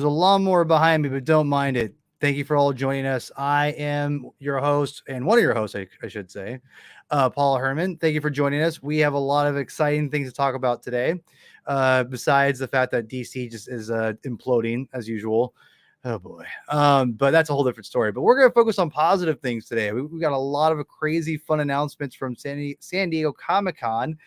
There's a lawnmower behind me, but don't mind it. Thank you for all joining us. I am your host, and one of your hosts, I should say, Paul Herman. Thank you for joining us. We have a lot of exciting things to talk about today, besides the fact that DC just is imploding as usual. Oh boy. But that's a whole different story. But we're going to focus on positive things today. We got a lot of crazy fun announcements from San Diego Comic-Con,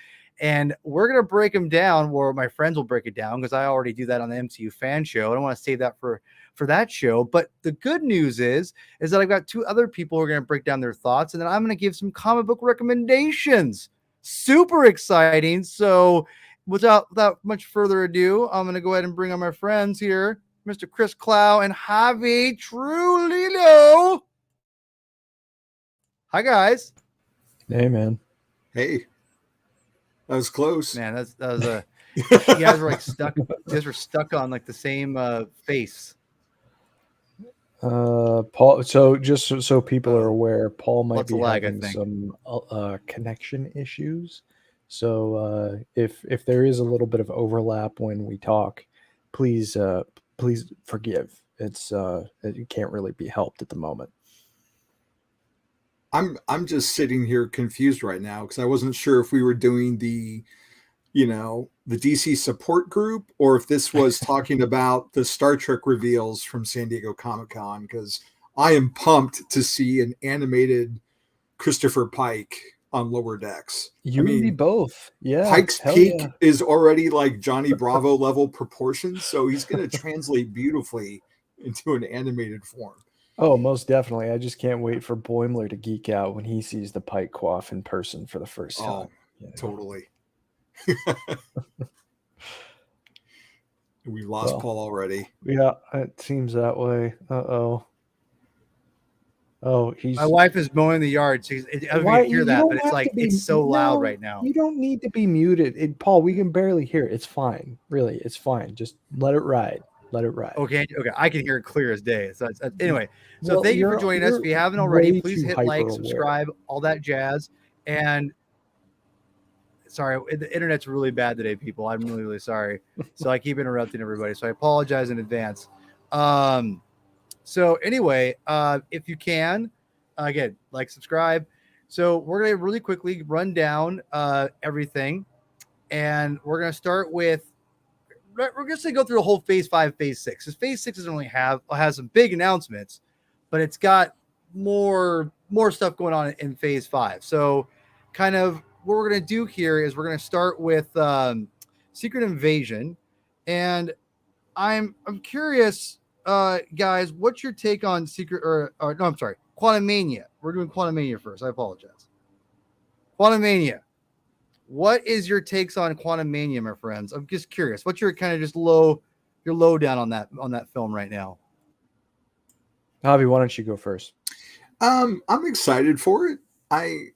and we're going to break them down, or my friends will break it down because I already do that on the MCU fan show. I don't want to save that for that show. But the good news is that I've got two other people who are going to break down their thoughts, and then I'm going to give some comic book recommendations. Super exciting. So without much further ado, I'm going to go ahead and bring on my friends here, Mr. Chris Clow and Javi Trulilo. Hi, guys. Hey, man. Hey. That was close. Man, that was a... You guys were like stuck. You guys were stuck on like the same face. Paul, so just so people are aware, Paul might be having some connection issues. So if there is a little bit of overlap when we talk, please forgive. It can't really be helped at the moment. I'm just sitting here confused right now because I wasn't sure if we were doing the DC support group or if this was talking about the Star Trek reveals from San Diego Comic-Con, because I am pumped to see an animated Christopher Pike on Lower Decks. You would be both. Yeah. Pike's peak is already like Johnny Bravo level proportions, so he's going to translate beautifully into an animated form. Oh, most definitely. I just can't wait for Boimler to geek out when he sees the Pike coif in person for the first time. Oh, totally. We lost Paul already. Yeah, it seems that way. Oh, he's. My wife is mowing the yard. So I don't hear that, but it's like it's so loud right now. You don't need to be muted, Paul. We can barely hear it. It's fine. Really, it's fine. Just let it ride. Let it ride. Okay. I can hear it clear as day. So anyway, so thank you for joining us. If you haven't already, please hit like, subscribe, all that jazz. And sorry, the internet's really bad today, people. I'm really, really sorry. So I keep interrupting everybody. So I apologize in advance. So anyway, if you can, again, like, subscribe. So we're going to really quickly run down everything. And we're going to start with, we're just going to go through the whole phase 5, phase 6. Because phase 6 doesn't really has some big announcements, but it's got more stuff going on in phase 5. So kind of what we're going to do here is we're going to start with Secret Invasion. And I'm curious, guys, what's your take on Quantumania? We're doing Quantumania first. I apologize. Quantumania. What is your takes on Quantumania, my friends? I'm just curious. What's your kind of just low down on that film right now? Javi, why don't you go first? I'm excited for it. I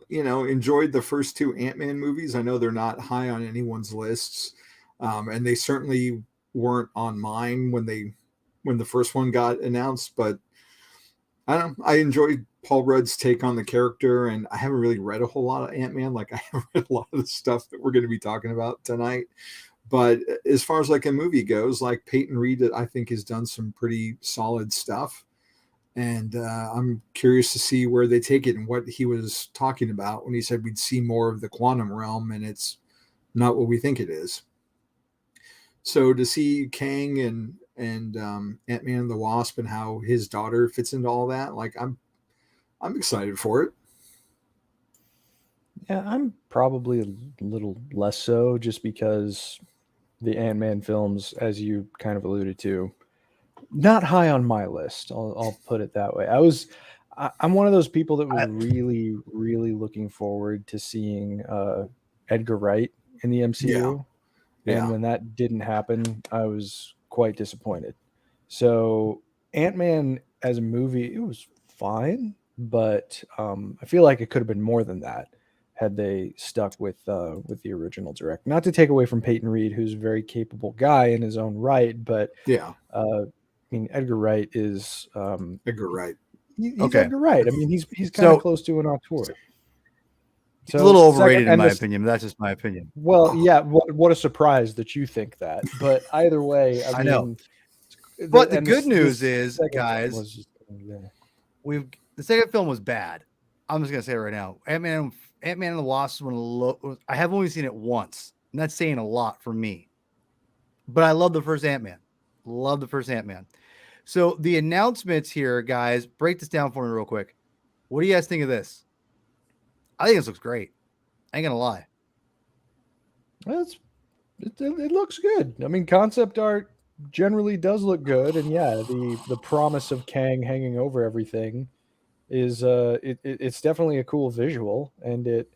enjoyed the first two Ant-Man movies. I know they're not high on anyone's lists, and they certainly weren't on mine when the first one got announced. But I enjoyed Paul Rudd's take on the character, and I haven't really read a whole lot of Ant-Man. Like, I haven't read a lot of the stuff that we're going to be talking about tonight. But as far as like a movie goes, like Peyton Reed, I think has done some pretty solid stuff. And I'm curious to see where they take it and what he was talking about when he said we'd see more of the quantum realm, and it's not what we think it is. So to see Kang and Ant-Man and the Wasp and how his daughter fits into all that, like I'm excited for it. Yeah, I'm probably a little less so, just because the Ant-Man films, as you kind of alluded to, not high on my list. I'll put it that way. I'm one of those people that was really, really looking forward to seeing Edgar Wright in the MCU. Yeah. And when that didn't happen, I was quite disappointed. So Ant-Man as a movie, it was fine, but I feel like it could have been more than that had they stuck with the original director. Not to take away from Peyton Reed, who's a very capable guy in his own right, but I mean, Edgar Wright is Edgar Wright. He's Edgar Wright. I mean, he's kind of close to an auteur. So, it's a little overrated in my opinion, but that's just my opinion. Well, yeah, what a surprise that you think that. But either way, I know. But the and good news this is, second film guys, was just, yeah. the second film was bad. I'm just gonna say it right now. Ant-Man and the Wasp I have only seen it once, and that's saying a lot for me. But I love the first Ant-Man. Love the first Ant-Man. So the announcements here, guys, break this down for me real quick. What do you guys think of this? I think this looks great. I ain't gonna lie. Well, it looks good. I mean, concept art generally does look good, and yeah, the promise of Kang hanging over everything is it's definitely a cool visual, and it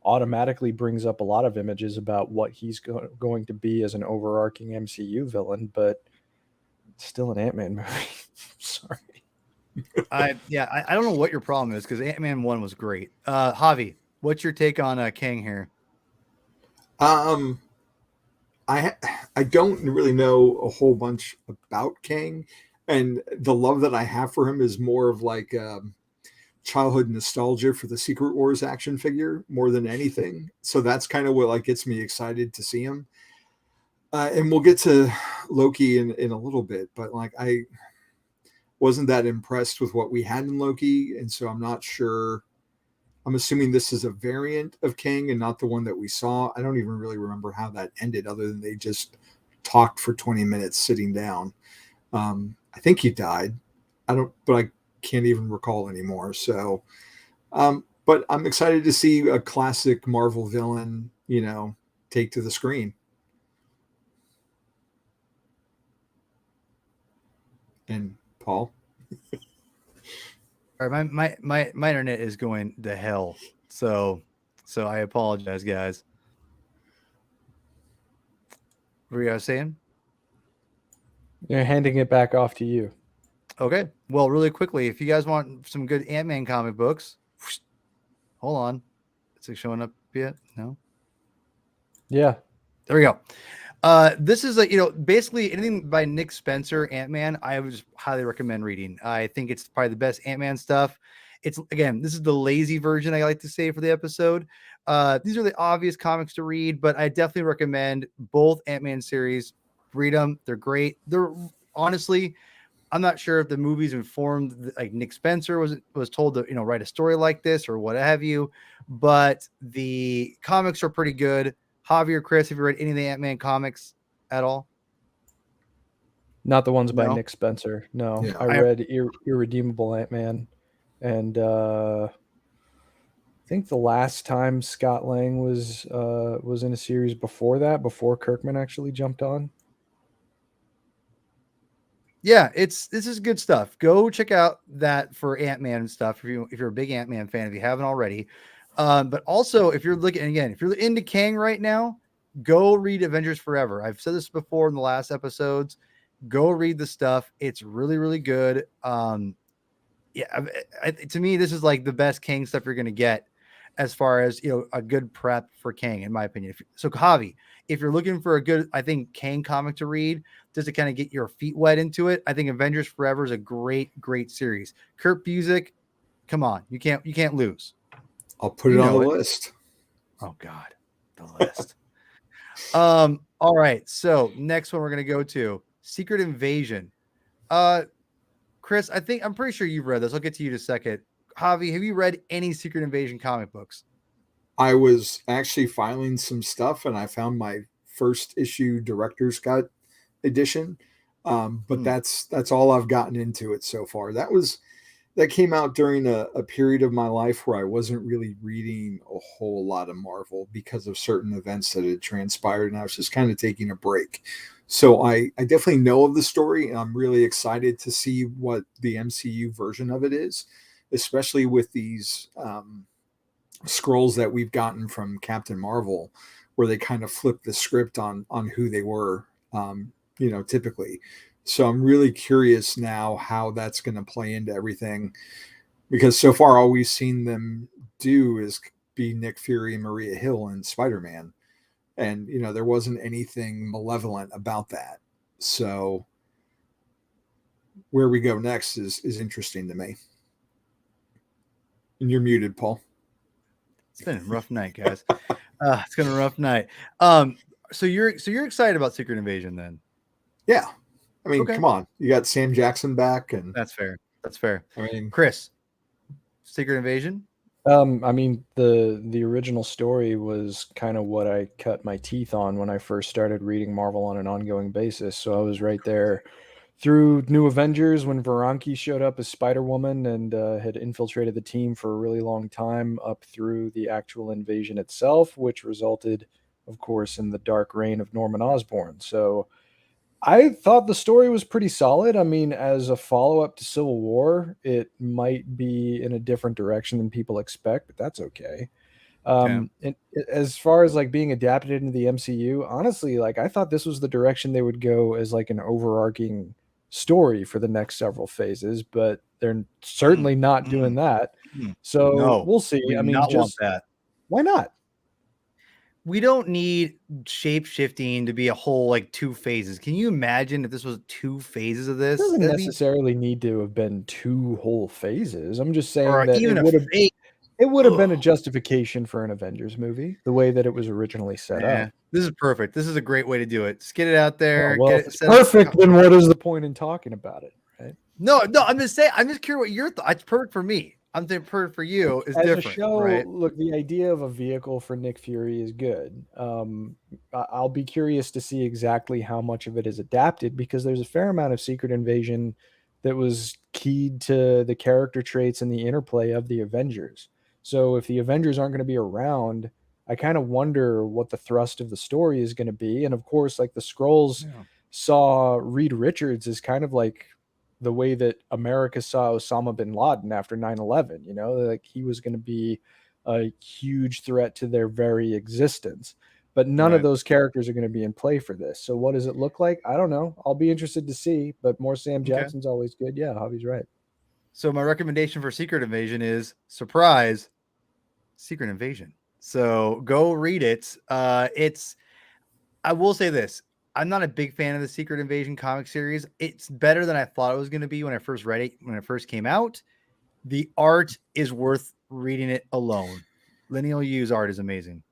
automatically brings up a lot of images about what he's going to be as an overarching MCU villain, but it's still an Ant-Man movie. Sorry. I don't know what your problem is because Ant-Man 1 was great. Javi, what's your take on Kang here? Um, I don't really know a whole bunch about Kang, and the love that I have for him is more of like childhood nostalgia for the Secret Wars action figure more than anything. So that's kind of what like gets me excited to see him. And we'll get to Loki in a little bit, but like I wasn't that impressed with what we had in Loki, and so I'm not sure. I'm assuming this is a variant of Kang and not the one that we saw. I don't even really remember how that ended, other than they just talked for 20 minutes sitting down. I think he died. But I can't even recall anymore. So, but I'm excited to see a classic Marvel villain, take to the screen. And Paul. All right, my internet is going to hell. So I apologize, guys. What were you guys saying? They're handing it back off to you. Okay. Well, really quickly, if you guys want some good Ant-Man comic books, hold on. Is it showing up yet? No. Yeah. There we go. This is basically anything by Nick Spencer, Ant-Man, I would just highly recommend reading. I think it's probably the best Ant-Man stuff. It's this is the lazy version, I like to say, for the episode. These are the obvious comics to read, but I definitely recommend both Ant-Man series. Read them. They're great. They're honestly, I'm not sure if the movies informed like Nick Spencer was told to write a story like this or what have you, but the comics are pretty good. Javi or Chris, have you read any of the Ant-Man comics at all? Not the ones by No? Nick Spencer. No, Yeah. I read Irredeemable Ant-Man, and I think the last time Scott Lang was in a series before that, before Kirkman actually jumped on. Yeah, this is good stuff. Go check out that for Ant-Man and stuff if you're a big Ant-Man fan, if you haven't already. But also if you're into Kang right now, go read Avengers Forever. I've said this before in the last episodes. Go read the stuff. It's really, really good. To me, this is like the best Kang stuff you're gonna get as far as a good prep for Kang, in my opinion. So Javi, if you're looking for a good, I think, Kang comic to read, just to kind of get your feet wet into it, I think Avengers Forever is a great, great series. Kurt Busiek, come on, you can't lose. I'll put it on the list. Oh God, the list. All right. So next one we're gonna go to Secret Invasion. Chris, I'm pretty sure you've read this. I'll get to you in a second. Javi, have you read any Secret Invasion comic books? I was actually filing some stuff, and I found my first issue Director's Cut edition. But that's all I've gotten into it so far. That came out during a period of my life where I wasn't really reading a whole lot of Marvel because of certain events that had transpired, and I was just kind of taking a break. So I definitely know of the story, and I'm really excited to see what the MCU version of it is, especially with these scrolls that we've gotten from Captain Marvel, where they kind of flip the script on who they were, typically. So I'm really curious now how that's going to play into everything, because so far all we've seen them do is be Nick Fury and Maria Hill in Spider-Man. And, there wasn't anything malevolent about that. So where we go next is interesting to me. And you're muted, Paul. It's been a rough night, guys. It's been a rough night. So you're excited about Secret Invasion then? Yeah. I mean, Okay. come on, you got Sam Jackson back, and That's fair. That's fair. I mean, Chris, Secret Invasion. I mean, the original story was kind of what I cut my teeth on when I first started reading Marvel on an ongoing basis. So I was right there through New Avengers when Varanki showed up as Spider-Woman and had infiltrated the team for a really long time, up through the actual invasion itself, which resulted, of course, in the dark reign of Norman Osborn. So I thought the story was pretty solid. I mean, as a follow-up to Civil War, it might be in a different direction than people expect, but that's okay. Okay. And as far as like being adapted into the MCU, honestly, like I thought this was the direction they would go as like an overarching story for the next several phases, but they're certainly not doing that. So No, we'll see. we I do mean, not want just that. why not? We don't need shape shifting to be a whole like 2 phases. Can you imagine if this was 2 phases of It this? doesn't That'd be, necessarily need to have been two whole phases. I'm just saying or that even a phase. it would have been a Ugh. justification for an Avengers movie, the way that it was originally set Yeah, up. this is perfect. This is a great way to do it. Just get it out Oh, there. well, Get if it it's set up. perfect, then what is the point in talking about it, right? No, I'm just saying. I'm just curious what your thoughts. It's perfect for me. I'm saying perfect for you is As a different, show, right? look, the idea of a vehicle for Nick Fury is good. I'll be curious to see exactly how much of it is adapted because there's a fair amount of Secret Invasion that was keyed to the character traits and the interplay of the Avengers. So if the Avengers aren't going to be around, I kind of wonder what the thrust of the story is going to be. And of course, like the Skrulls Yeah. saw Reed Richards as kind of like the way that America saw Osama bin Laden after 9/11, you know, like he was going to be a huge threat to their very existence. But none of Right. those characters are going to be in play for this. So what does it look like? I don't know. I'll be interested to see, but more Sam Okay. Jackson's always good. Yeah, Javi's right. So my recommendation for Secret Invasion is surprise Secret Invasion. So go read it. It's I will say this. I'm not a big fan of the Secret Invasion comic series. It's better than I thought it was going to be when I first read it, when it first came out. The art is worth reading it alone. Lineal U's art is amazing.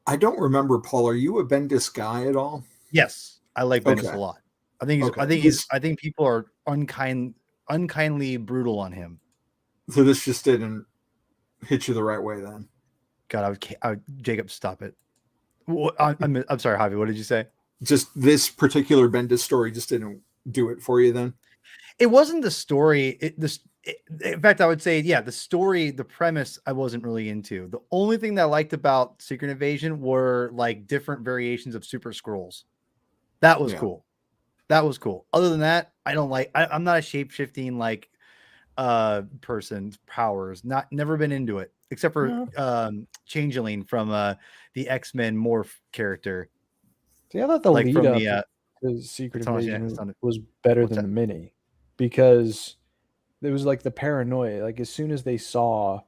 I don't remember, Paul. Are you a Bendis guy at all? Yes, I like Bendis Okay. a lot. I think people are unkindly brutal on him. So this just didn't hit you the right way then. God, Jacob, stop it. I'm sorry, Javi. What did you say? Just this particular Bendis story just didn't do it for you then. It wasn't the story. In fact, I would say, yeah, the story, the premise, I wasn't really into. The only thing that I liked about Secret Invasion were like different variations of Super Skrulls. That was cool. That was cool. Other than that, I'm not a shape shifting like person's powers. Never been into it except for Changeling from the X-Men morph character. See, I thought the Like lead from up the to Secret it's on- Invasion it's on- was better what's than that? the mini because there was like the paranoia. Like as soon as they saw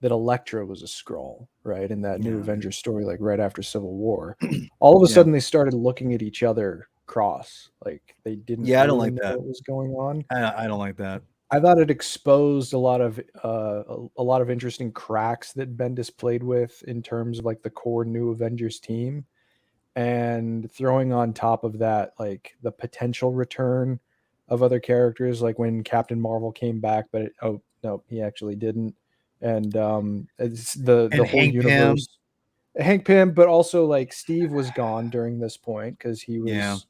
that Elektra was a Skrull, right, in that new Yeah. Avengers story, like right after Civil War, all of a Yeah. sudden they started looking at each other cross, like they didn't Yeah, I don't really like know that. what was going on. I don't like that. I thought it exposed a lot of interesting cracks that Bendis played with in terms of like the core new Avengers team, and throwing on top of that like the potential return of other characters, like when Captain Marvel came back, but oh no, he actually didn't, and it's the And whole Hank Pym. universe. Hank Pym, but also like Steve was gone during this point because he was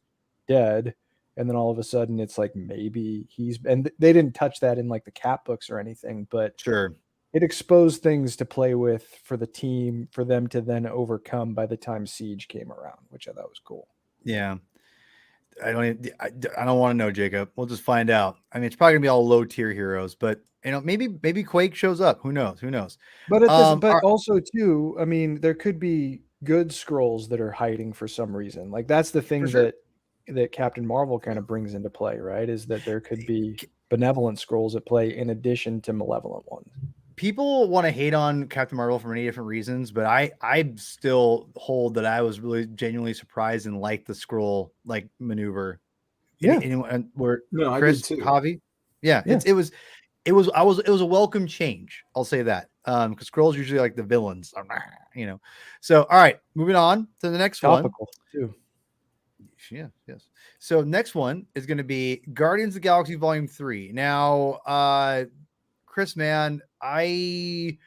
dead. And then all of a sudden it's like maybe and they didn't touch that in like the Cap books or anything, but Sure. it exposed things to play with for the team for them to then overcome by the time Siege came around, which I thought was cool. Yeah. I don't want to know, Jacob. We'll just find out. I mean, it's probably gonna be all low tier heroes, but maybe Quake shows up. Who knows? But at this, but Our- also too, I mean, there could be good scrolls that are hiding for some reason. Like that's the thing For sure. that Captain Marvel kind of brings into play, right? Is that there could be benevolent scrolls at play in addition to malevolent ones. People want to hate on Captain Marvel for many different reasons, but I still hold that I was really genuinely surprised and liked the scroll like maneuver. Yeah. Where No, Chris I did too. Javi. Yeah, Yeah. it was a welcome change. I'll say that. Because scrolls usually like the villains, So all right, moving on to the next Topical one. too. Yeah, yes. So next one is going to be Guardians of the Galaxy Volume 3. Now, Chris, man, we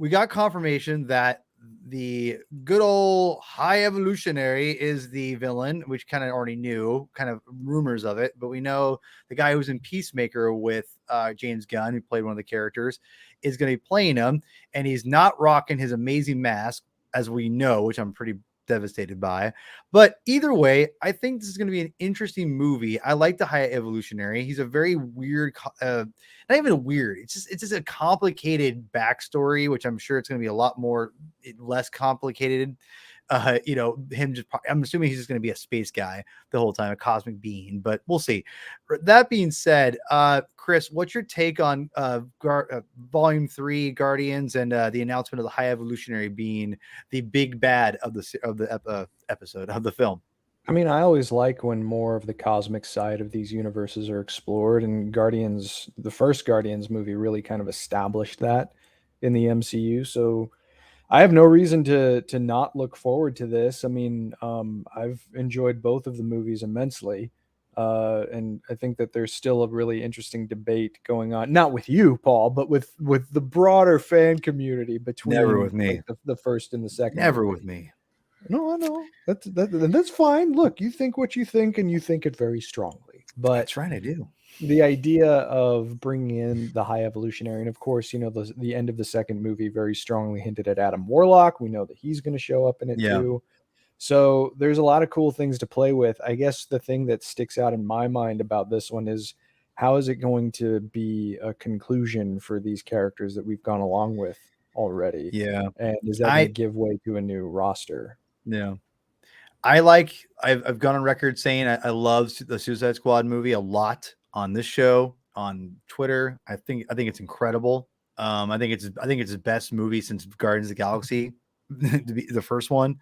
got confirmation that the good old High Evolutionary is the villain, which kind of already knew, kind of rumors of it, but we know the guy who's in Peacemaker with James Gunn, who played one of the characters, is going to be playing him, and he's not rocking his amazing mask, as we know, which I'm pretty devastated by. But either way, I think this is going to be an interesting movie. I like the High Evolutionary. He's a very weird, not even weird. It's just a complicated backstory, which I'm sure it's going to be a lot more less complicated. Him just, I'm assuming he's just going to be a space guy the whole time, a cosmic being, but we'll see. That being said, Chris, what's your take on Volume 3 Guardians and the announcement of the High Evolutionary being the big bad of the episode of the film? I mean, I always like when more of the cosmic side of these universes are explored, and Guardians, the first Guardians movie, really kind of established that in the MCU. So I have no reason to not look forward to this. I mean, I've enjoyed both of the movies immensely, and I think that there's still a really interesting debate going on, not with you, Paul, but with the broader fan community between Never with me. like, the first and the second. Never movie. with me. No, I know that's fine. Look, you think what you think, and you think it very strongly. But That's right, I do. the idea of bringing in the High Evolutionary, and of course, the end of the second movie very strongly hinted at Adam Warlock. We know that he's going to show up in it too. So there's a lot of cool things to play with. I guess the thing that sticks out in my mind about this one is, how is it going to be a conclusion for these characters that we've gone along with already? Yeah. And is that going to give way to a new roster? Yeah. I've gone on record saying I love the Suicide Squad movie a lot on this show, on Twitter. I think it's incredible. I think it's his best movie since Guardians of the Galaxy, to be the first one.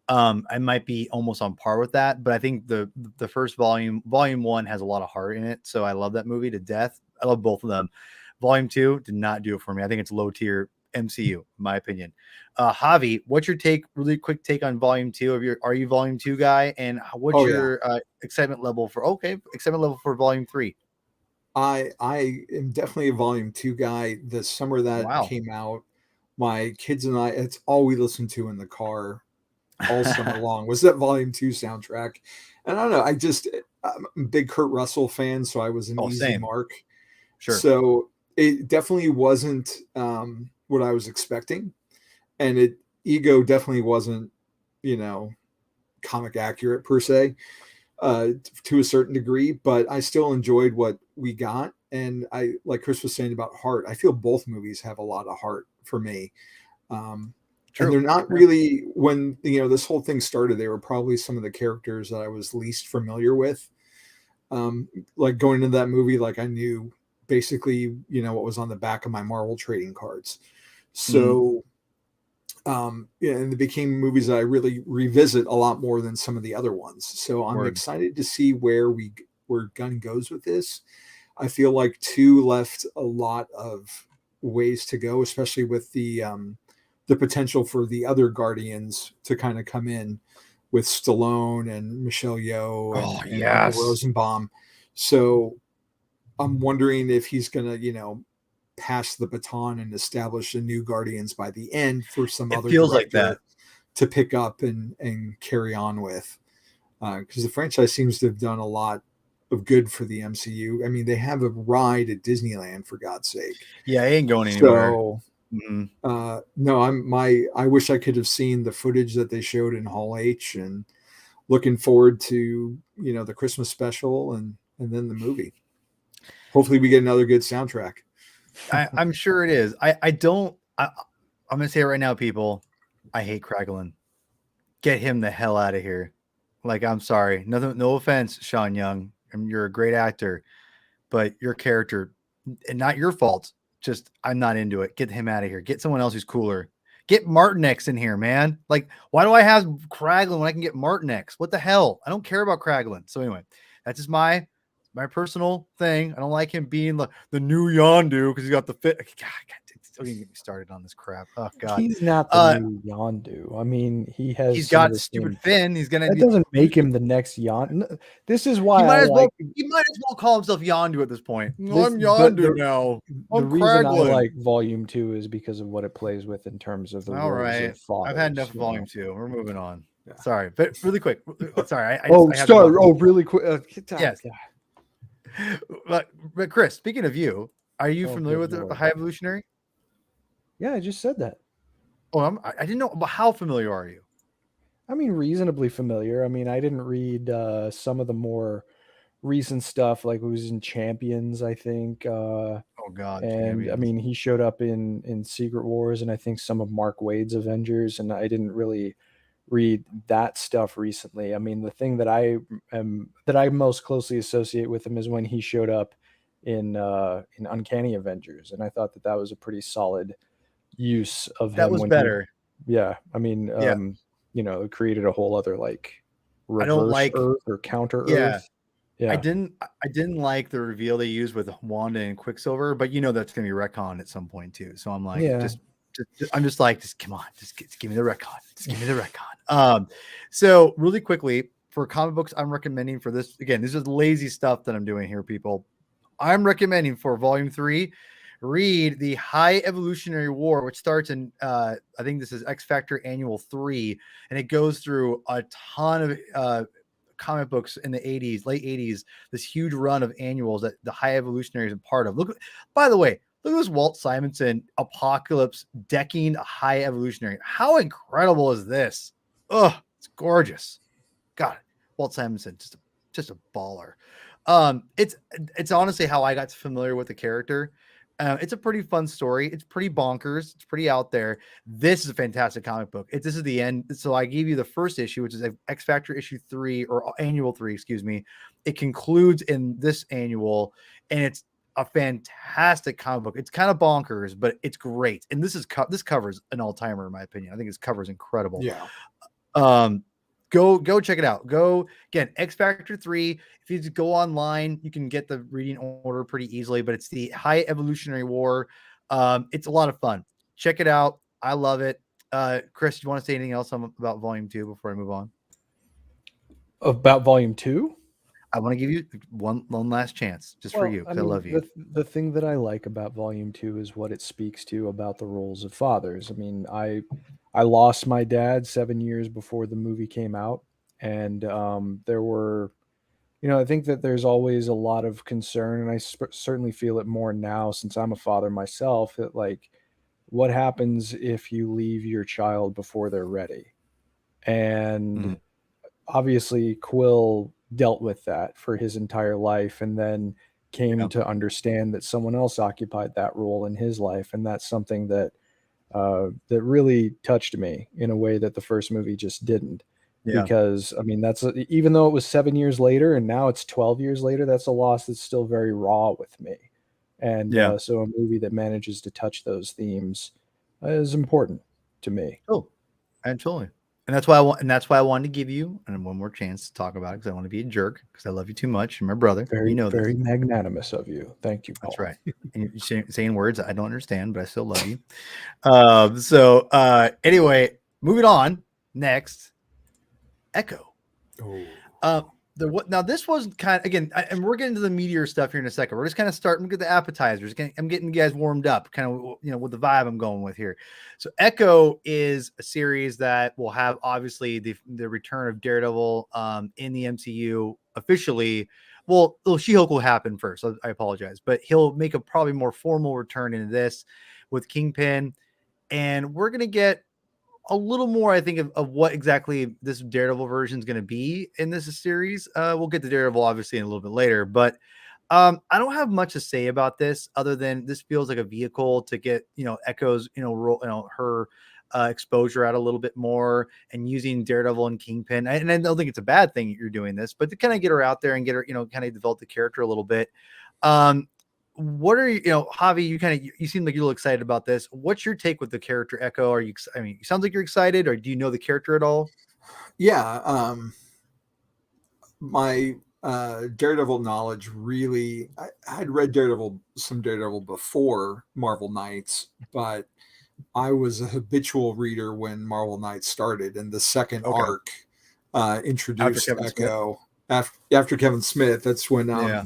I might be almost on par with that, but I think the first volume 1 has a lot of heart in it. So I love that movie to death. I love both of them. Volume 2 did not do it for me. I think it's low tier MCU, in my opinion. Javi, what's your really quick take on Volume 2? Are you Volume 2 guy? And what's your excitement level for Volume 3? I am definitely a Volume 2 guy. The summer that came out, my kids and I, it's all we listened to in the car all summer long was that Volume 2 soundtrack. And I don't know, I'm a big Kurt Russell fan, so I was an easy mark. Sure. So it definitely wasn't what I was expecting. And Ego definitely wasn't, comic accurate per se, to a certain degree, but I still enjoyed what we got. And I, like Chris was saying about heart, I feel both movies have a lot of heart for me. And they're not really, when, this whole thing started, they were probably some of the characters that I was least familiar with. Like going into that movie, like I knew basically, what was on the back of my Marvel trading cards. So, and they became movies that I really revisit a lot more than some of the other ones. So I'm excited to see where Gunn goes with this. I feel like 2 left a lot of ways to go, especially with the potential for the other Guardians to kind of come in with Stallone and Michelle Yeoh and Rosenbaum. So I'm wondering if he's going to, pass the baton and establish a new Guardians by the end for some other feels like that to pick up and carry on with. Because the franchise seems to have done a lot of good for the MCU. I mean, they have a ride at Disneyland, for God's sake. Yeah, it ain't going anywhere. So, no, I wish I could have seen the footage that they showed in Hall H, and looking forward to, the Christmas special and then the movie. Hopefully we get another good soundtrack. I'm sure it is. I'm going to say it right now, people. I hate Kraglin. Get him the hell out of here. Like, I'm sorry. No offense, Sean Young. You're a great actor, but your character, and not your fault. Just, I'm not into it. Get him out of here. Get someone else who's cooler. Get Martin X in here, man. Like, why do I have Kraglin when I can get Martin X? What the hell? I don't care about Kraglin. So anyway, that's just my personal thing. I don't like him being the new Yondu because he's got the fit. God, don't even get me started on this crap. Oh God, He's not the new Yondu. I mean, he has he's some of got the stupid same. Finn. He's gonna That be. doesn't make him the next Yondu. This is why He might I as well. like He might as well call himself Yondu at this point. this. I'm But Yondu now. the I'm reason I Kraglin. like Volume 2 is because of what it plays with in terms of the All roles right, of fathers. I've had enough of you know? Volume 2. We're moving on. Yeah. Sorry, but really quick. Sorry, I Oh, just, I have to sorry. go. Oh, really quick. Yes. But Chris, speaking of you, are you Oh, familiar with good the Lord. High Evolutionary? Yeah, I just said that. Oh, I didn't know. But how familiar are you? I mean, reasonably familiar. I mean, I didn't read some of the more recent stuff, like it was in Champions, I think. Oh God, And I Champions. mean, he showed up in Secret Wars and I think some of Mark Waid's Avengers, and I didn't really read that stuff recently. I mean, the thing that I most closely associate with him is when he showed up in Uncanny Avengers, and I thought that was a pretty solid use of That him was when better. yeah, I mean, Yeah. it created a whole other like I don't reverse like. Earth or counter Yeah. Earth. Yeah. I didn't like the reveal they used with Wanda and Quicksilver, but that's gonna be retcon at some point too. So I'm like, Yeah. I'm just like, just come on, just give me the retcon. Just give me the retcon. So really quickly for comic books, I'm recommending for this again. This is lazy stuff that I'm doing here, people. I'm recommending for Volume 3, read the High Evolutionary War, which starts in I think this is X Factor Annual 3, and it goes through a ton of comic books in the 80s, late 80s, this huge run of annuals that the High Evolutionary is a part of. Look, by the way, look at this Walt Simonson Apocalypse decking a High Evolutionary. How incredible is this? Oh, it's gorgeous. God, Walt Simonson, just a baller. It's honestly how I got familiar with the character. It's a pretty fun story. It's pretty bonkers. It's pretty out there. This is a fantastic comic book. This is the end. So I gave you the first issue, which is X Factor issue 3 or annual 3, excuse me. It concludes in this annual, and it's a fantastic comic book. It's kind of bonkers, but it's great. And this covers an all timer in my opinion. I think this cover is incredible. Yeah. Go check it out. Go again, X Factor 3. If you just go online, you can get the reading order pretty easily, but it's the High Evolutionary War. It's a lot of fun. Check it out. I love it. Chris, do you want to say anything else about Volume 2 before I move on? About Volume 2? I want to give you one last chance just for you, because I love you. The thing that I like about Volume 2 is what it speaks to about the roles of fathers. I mean, I lost my dad 7 years before the movie came out, and there were, I think that there's always a lot of concern, and I certainly feel it more now since I'm a father myself, that like, what happens if you leave your child before they're ready? And obviously Quill dealt with that for his entire life, and then came to understand that someone else occupied that role in his life, and that's something that that really touched me in a way that the first movie just didn't. Because I mean, that's even though it was 7 years later and now it's 12 years later, that's a loss that's still very raw with me. And so a movie that manages to touch those themes is important to me. Oh, absolutely. And that's why I wanted to give you one more chance to talk about it, because I want to be a jerk, because I love you too much. You're my brother. Very, you know very this. magnanimous of you. Thank you, Paul. That's right. And you're saying words I don't understand, but I still love you. Anyway, moving on. Next, Echo. Now this was kind of, again, and we're getting to the meteor stuff here in a second. We're just kind of starting to get the appetizers. I'm getting you guys warmed up, kind of, with the vibe I'm going with here. So Echo is a series that will have obviously the return of Daredevil in the MCU officially. Well, She-Hulk will happen first. So I apologize, but he'll make a probably more formal return into this with Kingpin, and we're gonna get a little more, I think, of what exactly this Daredevil version is going to be in this series. We'll get to Daredevil obviously in a little bit later, but I don't have much to say about this other than this feels like a vehicle to get, Echo's, her exposure out a little bit more, and using Daredevil and Kingpin. And I don't think it's a bad thing that you're doing this, but to kind of get her out there and get her, kind of develop the character a little bit. What are Javi, you seem like you're a little excited about this. What's your take with the character Echo? It sounds like you're excited, or do you know the character at all? Yeah. My Daredevil knowledge really. I had read some Daredevil before Marvel Knights, but I was a habitual reader when Marvel Knights started, and the second Okay. arc After introduced Kevin Smith. Echo. After Kevin Smith, that's when Yeah.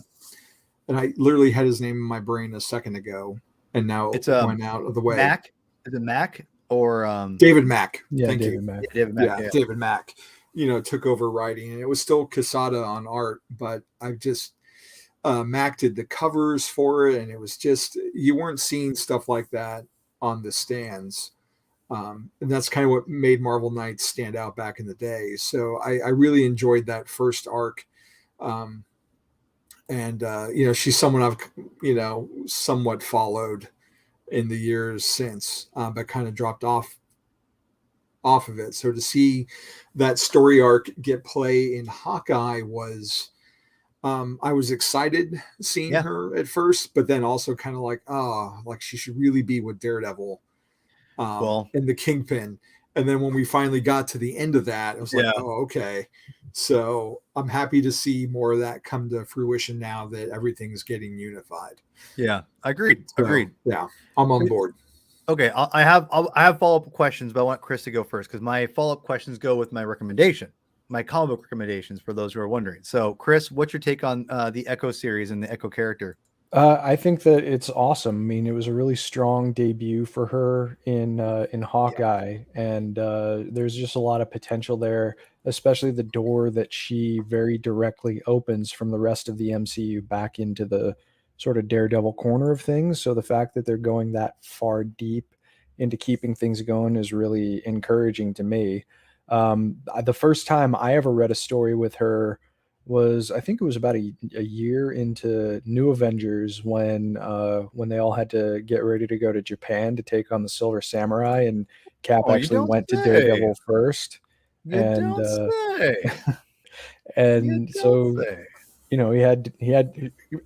and I literally had his name in my brain a second ago, and now It's it went out of the way. Mac. Is it Mac or David Mack. Yeah, Thank David you. Mack. Yeah, David Mac. Yeah. David Mack. Took over writing, and it was still Quesada on art, but I just Mac did the covers for it, and it was just you weren't seeing stuff like that on the stands. And that's kind of what made Marvel Knights stand out back in the day. So I really enjoyed that first arc. And she's someone I've somewhat followed in the years since, but kind of dropped off of it. So to see that story arc get play in Hawkeye was I was excited seeing her at first, but then also kind of like, like she should really be with Daredevil and the Kingpin. And then when we finally got to the end of that, it was like, oh, okay. So I'm happy to see more of that come to fruition now that everything's getting unified. Yeah, agreed. Yeah, I'm on board. Okay, I have follow-up questions, but I want Chris to go first because my follow-up questions go with my recommendation, my comic book recommendations for those who are wondering. So, Chris, what's your take on the Echo series and the Echo character? I think that it's awesome. I mean, it was a really strong debut for her in Hawkeye, and there's just a lot of potential there, especially the door that she very directly opens from the rest of the MCU back into the sort of Daredevil corner of things. So the fact that they're going that far deep into keeping things going is really encouraging to me. The first time I ever read a story with her was, I think it was about a year into New Avengers when they all had to get ready to go to Japan to take on the Silver Samurai, and Cap actually went to Daredevil first. And so he had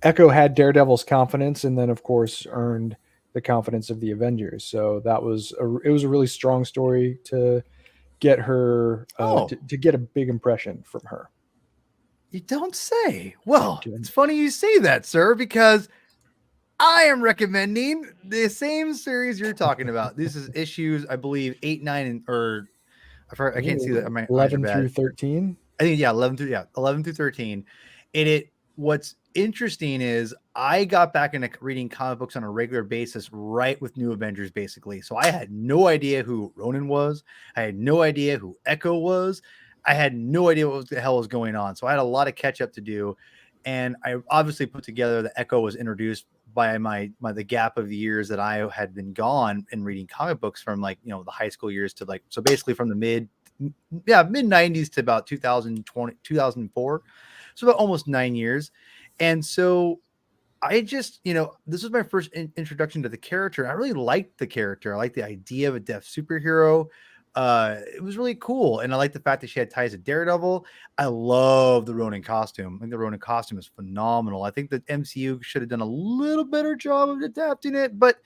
Echo had Daredevil's confidence, and then of course earned the confidence of the Avengers. So it was a really strong story to get her to get a big impression from her. You don't say. Well, it's funny you say that, sir, because I am recommending the same series you're talking about. This is issues, I believe, 8, 9, I can't see that. 11 through 13. I think 11 through 13. What's interesting is I got back into reading comic books on a regular basis right with New Avengers, basically. So I had no idea who Ronan was. I had no idea who Echo was. I had no idea what the hell was going on. So I had a lot of catch up to do. And I obviously put together that Echo was introduced by the gap of the years that I had been gone and reading comic books from the high school years to so basically from the mid 90s to about 2020, 2004. So about almost 9 years. And so I just, this was my first introduction to the character. I really liked the character. I liked the idea of a deaf superhero. It was really cool. And I like the fact that she had ties to Daredevil. I love the Ronin costume. I think the Ronin costume is phenomenal. I think the MCU should have done a little better job of adapting it, but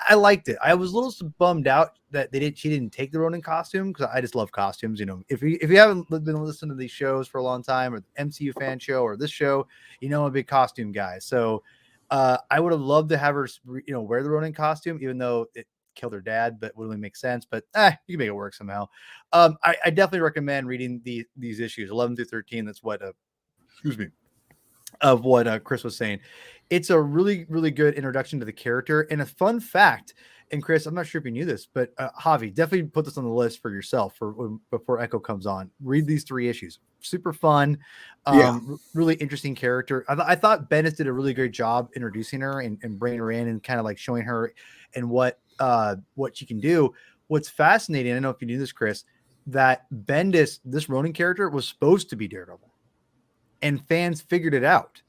I liked it. I was a little bummed out that she didn't take the Ronin costume because I just love costumes. If you haven't been listening to these shows for a long time, or the MCU fan show or this show, I'm a big costume guy. So I would have loved to have her, wear the Ronin costume, even though it killed her dad, but would really make sense. But you can make it work somehow. I definitely recommend reading these issues 11 through 13. That's what of what Chris was saying. It's a really, really good introduction to the character. And a fun fact, and Chris, I'm not sure if you knew this, but Javi, definitely put this on the list for yourself before Echo comes on. Read these 3 issues. Super fun. Really interesting character. I thought Bendis did a really great job introducing her and bringing her in and kind of showing her and what she can do. What's fascinating, I don't know if you knew this, Chris, that Bendis, this Ronin character, was supposed to be Daredevil. And fans figured it out.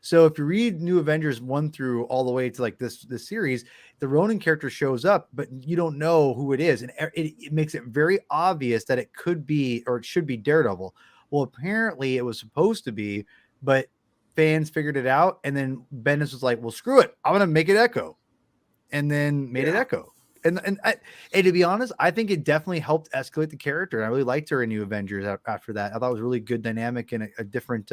So if you read New Avengers 1 through all the way to this series, the Ronin character shows up, but you don't know who it is. And it makes it very obvious that it could be, or it should be Daredevil. Well, apparently it was supposed to be, but fans figured it out. And then Bendis was like, well, screw it. I'm going to make it Echo. And then made it Echo. And to be honest, I think it definitely helped escalate the character. And I really liked her in New Avengers after that. I thought it was a really good dynamic and a different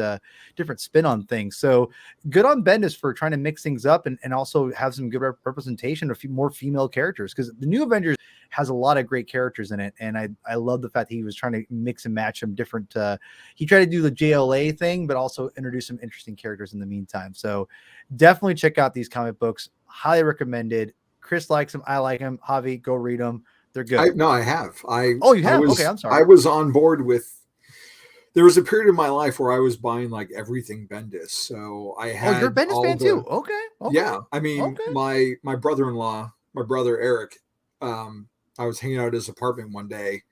spin on things. So good on Bendis for trying to mix things up and also have some good representation of more female characters, because the New Avengers has a lot of great characters in it. And I love the fact that he was trying to mix and match some different. He tried to do the JLA thing, but also introduce some interesting characters in the meantime. So definitely check out these comic books. Highly recommended. Chris likes them. I like them. Javi, go read them. They're good. I have. Oh, you have? Okay, I'm sorry. I was on board with. There was a period of my life where I was buying like everything Bendis, so I had. Oh, you're a Bendis fan too. Okay. Yeah, I mean, my brother-in-law, my brother Eric, I was hanging out at his apartment one day,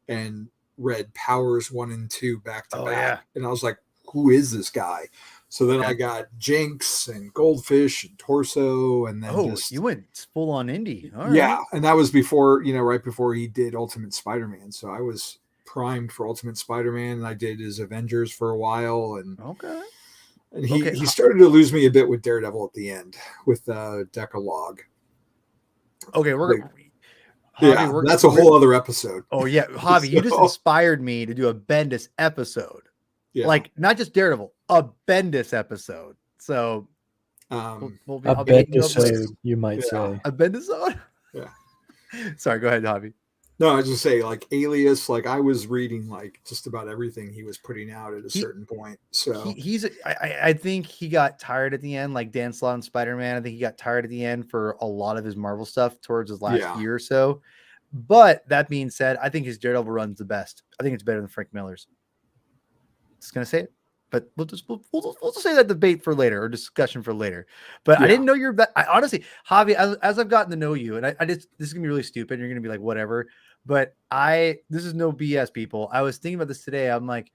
and read Powers 1 and 2 back to back, and I was like, "Who is this guy?" So then I got Jinx and Goldfish and Torso, and then you went full on indie. All yeah, right. and that was before, right before he did Ultimate Spider-Man. So I was primed for Ultimate Spider-Man, and I did his Avengers for a while, and he started to lose me a bit with Daredevil at the end with Decalogue. Okay, that's a whole other episode. Oh yeah, Javi, you just inspired me to do a Bendis episode. Yeah. Like not just Daredevil, a Bendis episode. So we'll be, a Bendis, you might say. A Bendis? Yeah. Sorry, go ahead, Javi. No, I was just say like Alias, like I was reading like just about everything he was putting out at a certain point. So I think he got tired at the end, like Dan Slott and Spider-Man. I think he got tired at the end for a lot of his Marvel stuff towards his last year or so. But that being said, I think his Daredevil run's the best. I think it's better than Frank Miller's. Just gonna say it, but we'll just say that debate for later or discussion for later. But I didn't know honestly, Javi, as I've gotten to know you, and I just, this is gonna be really stupid. You're gonna be like, whatever. But this is no BS, people. I was thinking about this today. I'm like,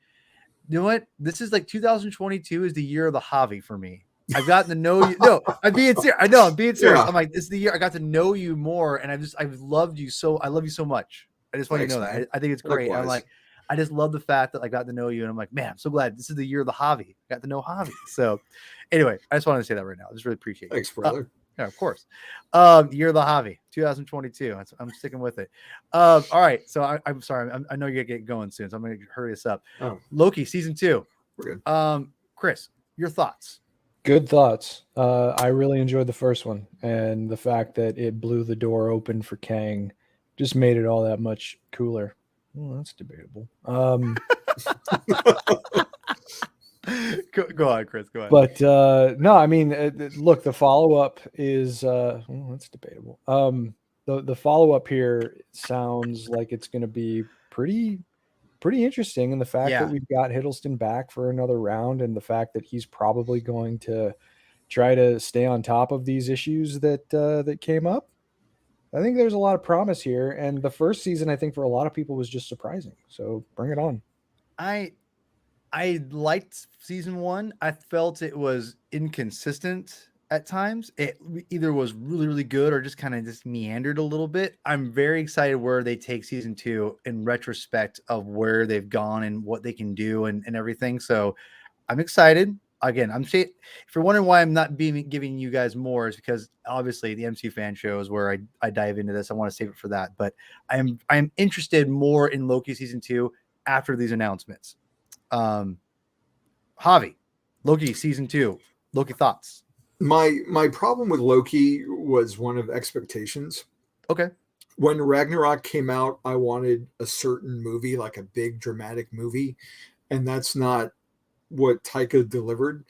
you know what? This is like 2022 is the year of the Javi for me. I've gotten to know you. No, I'm being serious. I know I'm being serious. I'm like, this is the year I got to know you more, and I've loved you so. I love you so much. I just want you to know that. I think it's great. I'm like, I just love the fact that I got to know you, and I'm like, man, I'm so glad this is the year of the Javi. I got to know Javi. So, anyway, I just wanted to say that right now. I just really appreciate it. Thanks, brother. Yeah, of course. Year of the Javi, 2022. I'm sticking with it. All right. So I'm sorry. I know you're gonna get going soon, so I'm gonna hurry this up. Loki Season 2. We're good. Chris, your thoughts? Good thoughts. I really enjoyed the first one, and the fact that it blew the door open for Kang just made it all that much cooler. Well, that's debatable. Go on, Chris. Go ahead. But no, I mean, look, the follow-up is well, that's debatable. The follow-up here sounds like it's going to be pretty interesting, and the fact that we've got Hiddleston back for another round, and the fact that he's probably going to try to stay on top of these issues that came up. I think there's a lot of promise here, and the first season, I think for a lot of people was just surprising. So bring it on. I liked season 1. I felt it was inconsistent at times. It either was really, really good or just kind of just meandered a little bit. I'm very excited where they take season 2 in retrospect of where they've gone and what they can do and everything. So I'm excited. Again, I'm saying, if you're wondering why I'm not giving you guys more, is because obviously the MCU fan show is where I dive into this. I want to save it for that, but I'm interested more in Loki Season 2 after these announcements. Javi, Loki Season 2, Loki thoughts. My problem with Loki was one of expectations. Okay. When Ragnarok came out, I wanted a certain movie, like a big dramatic movie, and that's not what Taika delivered,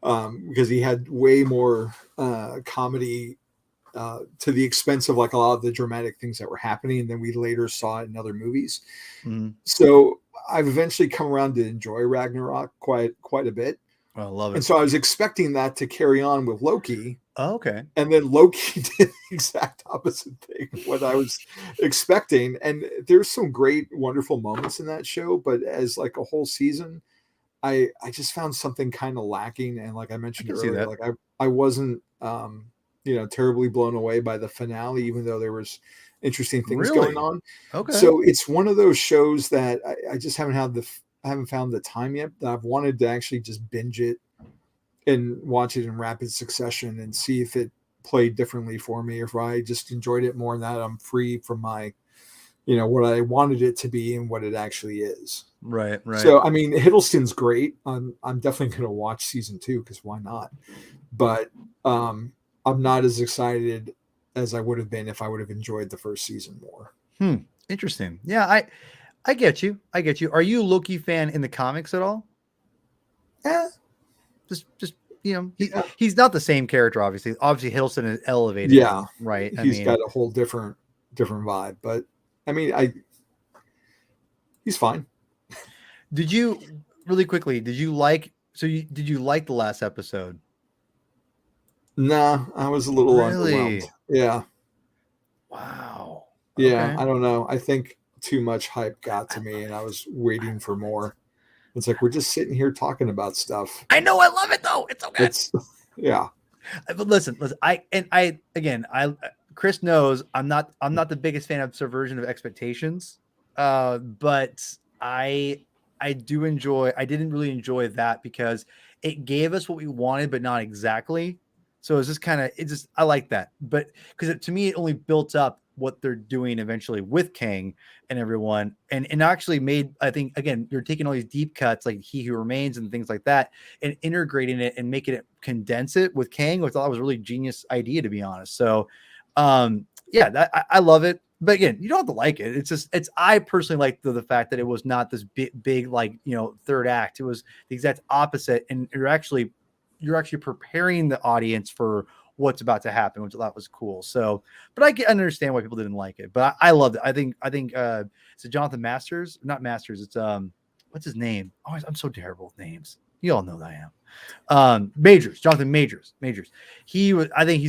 because he had way more comedy to the expense of like a lot of the dramatic things that were happening than we later saw in other movies. So I've eventually come around to enjoy Ragnarok quite a bit. I love it. And so I was expecting that to carry on with Loki. Oh, okay. And then Loki did the exact opposite thing, what I was expecting. And there's some great, wonderful moments in that show, but as like a whole season, I just found something kind of lacking. And like I mentioned earlier, like I wasn't, terribly blown away by the finale, even though there was interesting things going on. Okay. So it's one of those shows that I just haven't found the time yet, that I've wanted to actually just binge it and watch it in rapid succession and see if it played differently for me, or if I just enjoyed it more than that, I'm free from my, what I wanted it to be and what it actually is. Right. So, I mean, Hiddleston's great. I'm definitely going to watch season 2 because why not? But I'm not as excited as I would have been if I would have enjoyed the first season more. Interesting. Yeah, I get you. Are you a Loki fan in the comics at all? Yeah. Just he's not the same character, obviously. Obviously, Hiddleston is elevated. Yeah. Right. He's got a whole different vibe. But I mean, he's fine. Did you really quickly? Did you like the last episode? Nah, I was a little Really? underwhelmed. Yeah. Wow. Yeah, Okay. I don't know. I think too much hype got to me, and I was waiting for more. It's like we're just sitting here talking about stuff. I know. I love it though. It's okay. Yeah. But listen. Chris knows I'm not the biggest fan of subversion of expectations. But I didn't really enjoy that because it gave us what we wanted, but not exactly. So it's just I like that. But because to me, it only built up what they're doing eventually with Kang and everyone, and actually made, I think, again, you're taking all these deep cuts like He Who Remains and things like that and integrating it and making it condense it with Kang, which I thought was a really genius idea, to be honest. So yeah, I love it. But again, you don't have to like it. I personally like the fact that it was not this big like, third act. It was the exact opposite. And you're actually preparing the audience for what's about to happen, which I thought was cool. So, but I understand why people didn't like it, but I loved it. I think it's Jonathan Masters, not Masters. It's what's his name? Oh, I'm so terrible with names. You all know that I am. Jonathan Majors. I think he's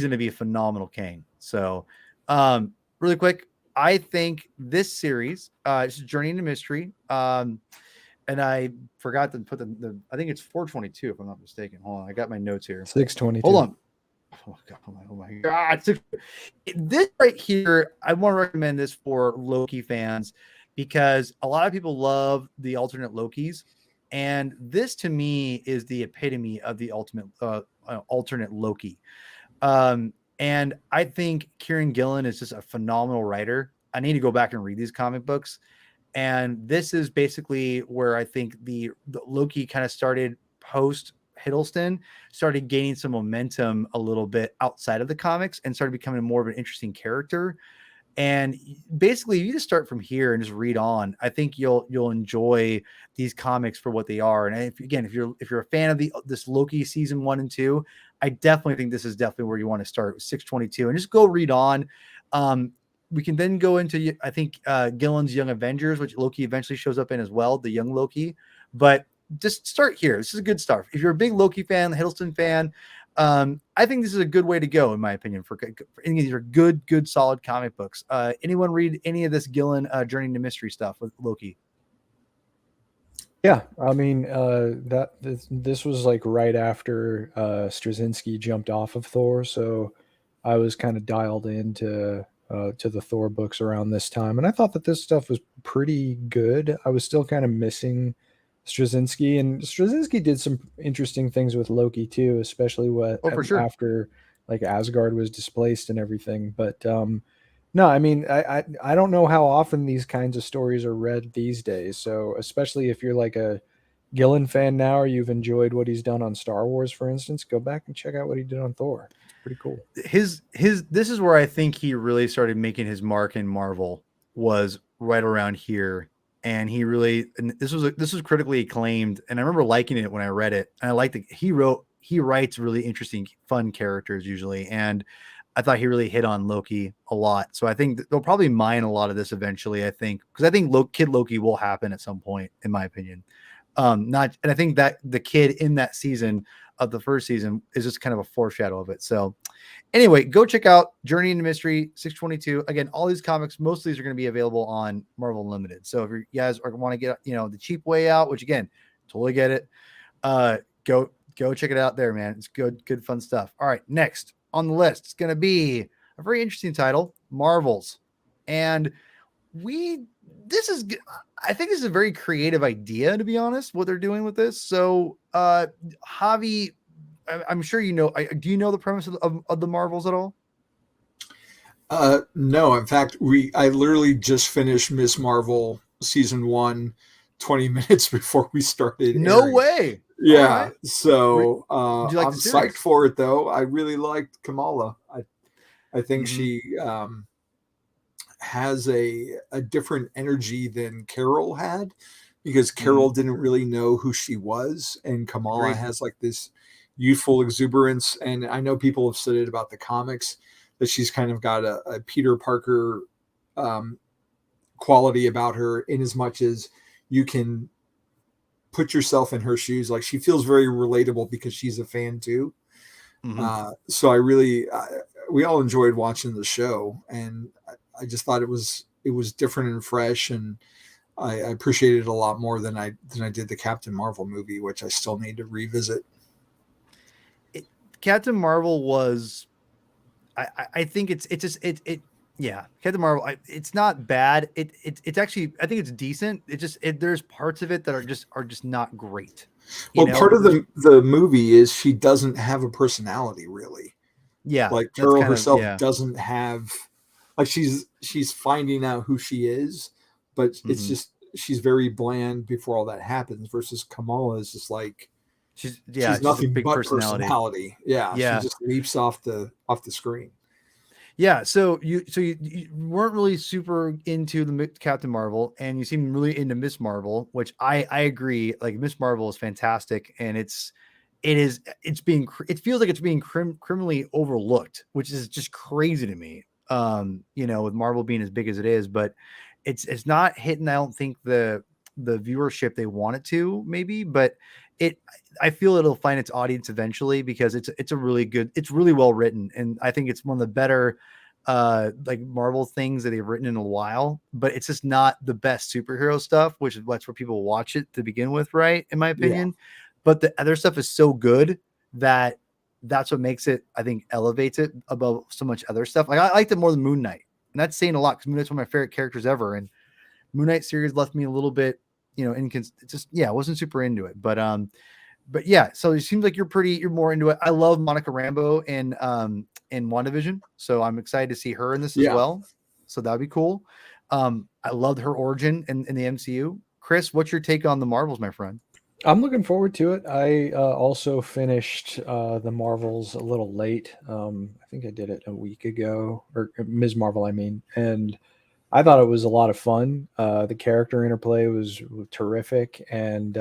going to be a phenomenal Kang. So, really quick, I think this series, it's Journey into Mystery. And I forgot to put I think it's 422, if I'm not mistaken. Hold on. I got my notes here. 622. Hold on. Oh my God. This right here, I want to recommend this for Loki fans because a lot of people love the alternate Lokis. And this to me is the epitome of the alternate Loki. And I think Kieran Gillen is just a phenomenal writer. I need to go back and read these comic books. And this is basically where I think the Loki kind of started post Hiddleston, started gaining some momentum a little bit outside of the comics and started becoming more of an interesting character. And basically, you just start from here and just read on. I think you'll enjoy these comics for what they are. And if you're a fan of this Loki season 1 and 2, I definitely think this is definitely where you want to start with 622 and just go read on. We can then go into, I think, Gillen's Young Avengers, which Loki eventually shows up in as well, the young Loki. But just start here. This is a good start. If you're a big Loki fan, Hiddleston fan, I think this is a good way to go, in my opinion, for any of these are good, solid comic books. Anyone read any of this Gillen Journey into Mystery stuff with Loki? Yeah, I mean, this was like right after Straczynski jumped off of Thor, so I was kind of dialed into to the Thor books around this time, and I thought that this stuff was pretty good. I was still kind of missing Straczynski, and Straczynski did some interesting things with Loki too, especially for sure. after like Asgard was displaced and everything. But no, I mean, I don't know how often these kinds of stories are read these days. So especially if you're like a Gillen fan now, or you've enjoyed what he's done on Star Wars, for instance, go back and check out what he did on Thor. It's pretty cool. This is where I think he really started making his mark in Marvel, was right around here. And this was critically acclaimed, and I remember liking it when I read it. And I liked it. He writes really interesting, fun characters usually, and I thought he really hit on Loki a lot. So I think they'll probably mine a lot of this eventually. I think because I think Kid Loki will happen at some point, in my opinion. And I think that the kid in that season of the first season is just kind of a foreshadow of it. So anyway, go check out Journey into Mystery 622. Again, all these comics, most of these are going to be available on Marvel Unlimited. So if you guys want to get, the cheap way out, which again, totally get it. Go check it out there, man. It's good, fun stuff. All right. Next on the list, it's going to be a very interesting title, Marvels. And I think this is a very creative idea, to be honest, what they're doing with this. So, Javi, I'm sure you know. Do you know the premise of the Marvels at all? No, in fact, I literally just finished Miss Marvel season 1 20 minutes before we started No airing. way. All Yeah, right. so Did you like I'm the psyched series? for it though. I really liked Kamala. I think Mhm. she has a different energy than Carol had, because Carol Mhm. didn't really know who she was, and Kamala Agreed. has like this youthful exuberance. And I know people have said it about the comics, that she's kind of got a Peter Parker um, quality about her, in as much as you can put yourself in her shoes. Like, she feels very relatable because she's a fan too. Mhm. So we all enjoyed watching the show, and I just thought it was different and fresh, and I appreciated it a lot more than I did the Captain Marvel movie, which I still need to revisit. It, Captain Marvel was. I think it's just yeah, Captain Marvel. It's not bad. It's actually, I think it's decent. There's parts of it that are just not great. You Well, know, part of there's the movie is she doesn't have a personality, really. yeah, Like, that's Carol kind of herself yeah. doesn't have, like, she's finding out who she is, but it's Mhm. just she's very bland before all that happens. Versus Kamala is just like, She's she's a nothing big but personality. personality. Yeah, she Yeah. just leaps off the screen. Yeah, so you weren't really super into the Captain Marvel, and you seem really into Miss Marvel, which I agree. Like, Miss Marvel is fantastic, and it feels like it's being criminally overlooked, which is just crazy to me. With Marvel being as big as it is, but it's not hitting, I don't think, the viewership they want it to, maybe, but it I feel it'll find its audience eventually, because it's really well written, and I think it's one of the better like Marvel things that they've written in a while. But it's just not the best superhero stuff, which is what's where people watch it to begin with, right? In my Yeah, opinion. But the other stuff is so good that that's what makes it, I think, elevates it above so much other stuff. Like, I liked it more than Moon Knight, and that's saying a lot, because Moon Knight's one of my favorite characters ever, and Moon Knight series left me a little bit, just, yeah, I wasn't super into it. But yeah, so it seems like you're more into it. I love Monica Rambeau in WandaVision, so I'm excited to see her in this as yeah. well. So that'd be cool. I loved her origin in the MCU. Chris, what's your take on the Marvels, my friend? I'm looking forward to it. I also finished the Marvels a little late. I think I did it a week ago, or Ms. Marvel, I mean, and I thought it was a lot of fun. The character interplay was terrific, and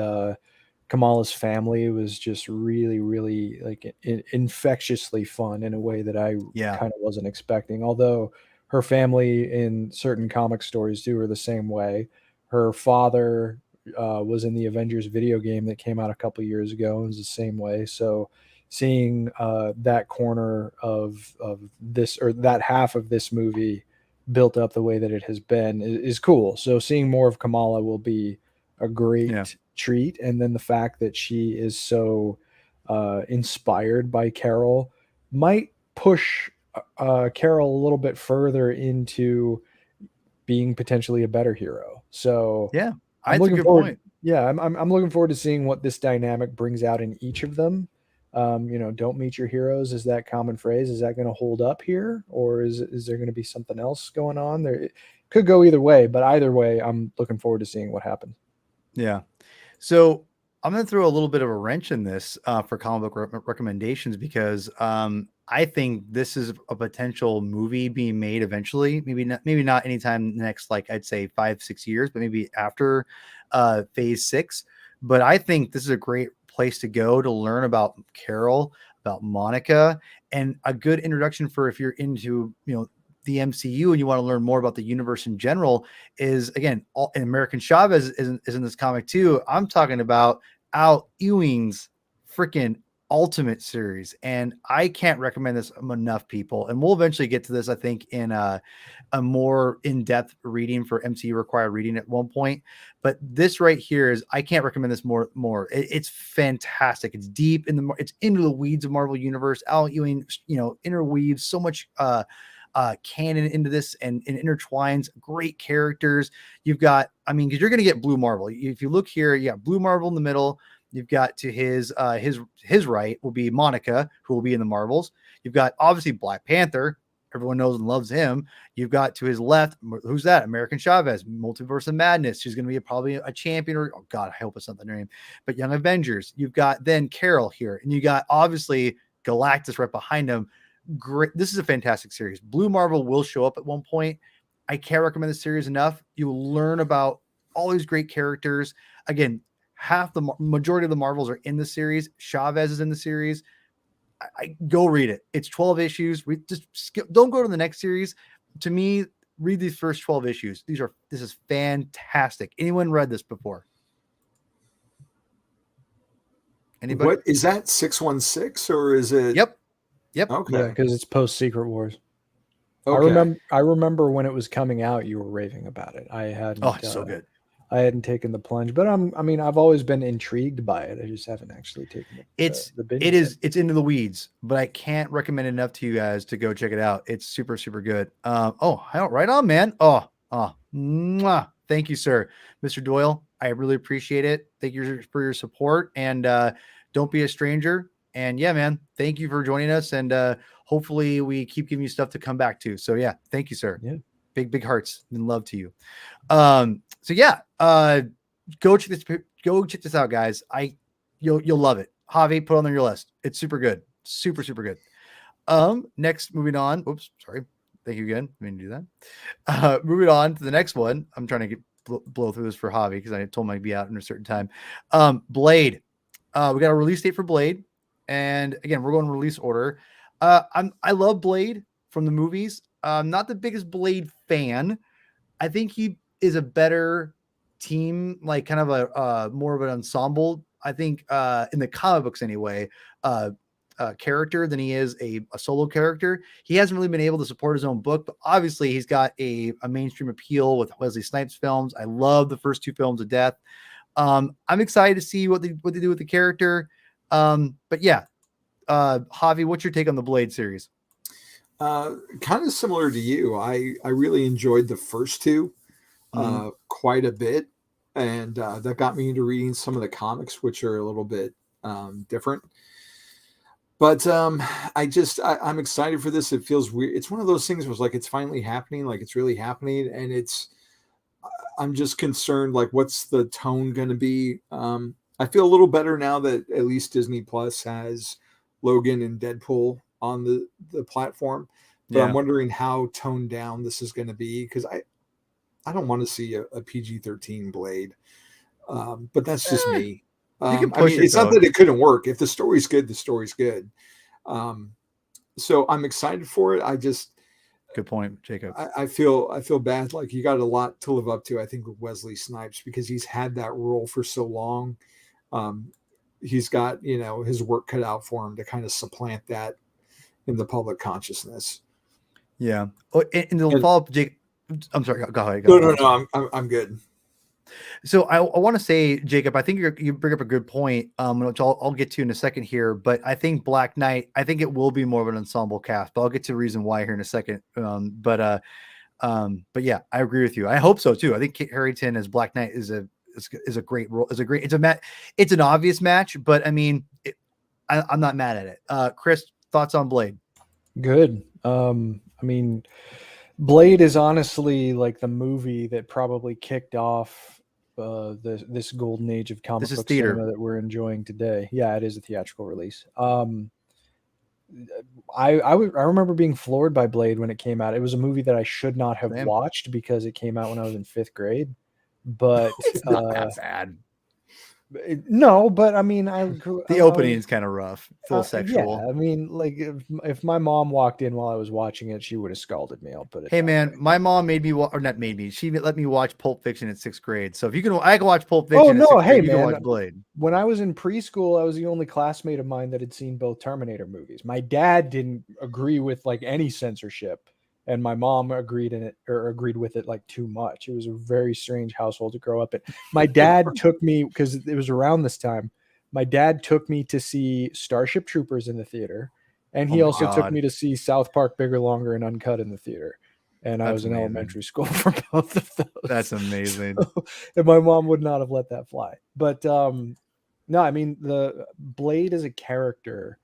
Kamala's family was just really, really like infectiously fun in a way that I Yeah, kind of wasn't expecting. Although her family in certain comic stories do her the same way. Her father was in the Avengers video game that came out a couple years ago and was the same way. So seeing that corner of this, or that half of this movie built up the way that it has been is cool. So seeing more of Kamala will be a yeah, great treat. And then the fact that she is so inspired by Carol might push Carol a little bit further into being potentially a better hero. So yeah. I'm That's a looking good forward. point. Yeah, I'm looking forward to seeing what this dynamic brings out in each of them. Don't meet your heroes is that common phrase. Is that going to hold up here, or is there going to be something else going on there? It could go either way, but either way, I'm looking forward to seeing what happens. Yeah. So I'm going to throw a little bit of a wrench in this for comic book recommendations, because I think this is a potential movie being made eventually. Maybe not anytime in the next, like, I'd say 5-6 years, but maybe after phase 6. But I think this is a great place to go to learn about Carol, about Monica, and a good introduction for, if you're into, the MCU and you want to learn more about the universe in general, is, again, and American Chavez is in this comic too. I'm talking about Al Ewing's freaking Ultimate series, and I can't recommend this enough, people. And we'll eventually get to this, I think, in a more in-depth reading for MCU Required Reading at one point. But this right here is, I can't recommend this more. It's fantastic. It's deep it's into the weeds of Marvel Universe. Al Ewing, interweaves so much canon into this, and intertwines great characters. You've got, I mean, because you're going to get Blue Marvel. If you look here, yeah, Blue Marvel in the middle. You've got to his right will be Monica, who will be in the Marvels. You've got obviously Black Panther. Everyone knows and loves him. You've got to his left, who's that? American Chavez, Multiverse of Madness. She's going to be probably a champion, or oh god, I hope it's not the name. But Young Avengers. You've got then Carol here, and you got obviously Galactus right behind him. Great. This is a fantastic series. Blue Marvel will show up at one point. I can't recommend the series enough. You'll learn about all these great characters. Again, half the majority of the Marvels are in the series. Chavez is in the series. I go read it. It's 12 issues. We just don't go to the next series. To me, read these first 12 issues. This is fantastic. Anyone read this before? Anybody? What is that? 616 or is it? Yep. Okay. Yeah, because it's post Secret Wars. Okay. I remember when it was coming out, you were raving about it. I hadn't. Oh, it's so good. I hadn't taken the plunge, but I've always been intrigued by it. I just haven't actually taken it. It's into the weeds, but I can't recommend enough to you guys to go check it out. It's super, super good. Right on, man. Mwah. Thank you, sir. Mr. Doyle, I really appreciate it. Thank you for your support, and don't be a stranger. And yeah, man, thank you for joining us, and hopefully we keep giving you stuff to come back to. So yeah, thank you, sir. Yeah. Big hearts and love to you. Go check this out, guys. You'll love it. Javi, put it on your list. It's super good. Super, super good. Next, moving on. Oops, sorry. Thank you again. I mean to do that. Moving on to the next one. I'm trying to blow through this for Javi because I told him I'd be out in a certain time. Blade. We got a release date for Blade. And again, we're going release order. I love Blade from the movies. I'm not the biggest Blade fan. I think he is a better team, like kind of a more of an ensemble. I think in the comic books anyway, character than he is a solo character. He hasn't really been able to support his own book, but obviously he's got a mainstream appeal with Wesley Snipes films. I love the first two films of Death. I'm excited to see what they do with the character. But yeah, Javi, what's your take on the Blade series? Kind of similar to you. I really enjoyed the first two quite a bit, and that got me into reading some of the comics, which are a little bit different. But I'm excited for this. It feels weird. It's one of those things where it's like it's finally happening, like it's really happening, and I'm just concerned, like what's the tone going to be? I feel a little better now that at least Disney Plus has Logan and Deadpool on the platform, but I'm wondering how toned down this is going to be, because I don't want to see a PG-13 Blade, but that's just me. It's not that it couldn't work. If the story's good, the story's good. So I'm excited for it. Good point, Jacob. I feel bad. Like, you got a lot to live up to, I think, with Wesley Snipes, because he's had that role for so long. He's got, his work cut out for him to kind of supplant that in the public consciousness. Yeah. Oh, and the follow-up, Jake. I'm sorry. Go ahead. No. I'm good. So I want to say, Jacob, I think you bring up a good point, which I'll get to in a second here. But I think Black Knight, I think it will be more of an ensemble cast. But I'll get to the reason why here in a second. But yeah, I agree with you. I hope so too. I think Kit Harington as Black Knight is a great role. It's an obvious match, but I mean, I'm not mad at it. Chris, thoughts on Blade? Good. Blade is honestly like the movie that probably kicked off this golden age of comic book cinema that we're enjoying today. Yeah, it is a theatrical release. I remember being floored by Blade when it came out. It was a movie that I should not have watched because it came out when I was in 5th grade. But it's not that bad. No, but I mean, the opening is kind of rough. It's a little sexual. Yeah, I mean, like if my mom walked in while I was watching it, she would have scalded me. I'll put it. Hey man, my mom made me not made me. She let me watch Pulp Fiction in 6th grade. So if I can watch Pulp Fiction. Oh no, hey grade, man, you can watch Blade. When I was in preschool, I was the only classmate of mine that had seen both Terminator movies. My dad didn't agree with like any censorship, and my mom agreed with it like too much. It was a very strange household to grow up in. My dad took me, because it was around this time, my dad took me to see Starship Troopers in the theater, and he also took me to see South Park Bigger, Longer, and Uncut in the theater. And I was in elementary school for both of those. That's amazing. And my mom would not have let that fly. But No, I mean the Blade as a character,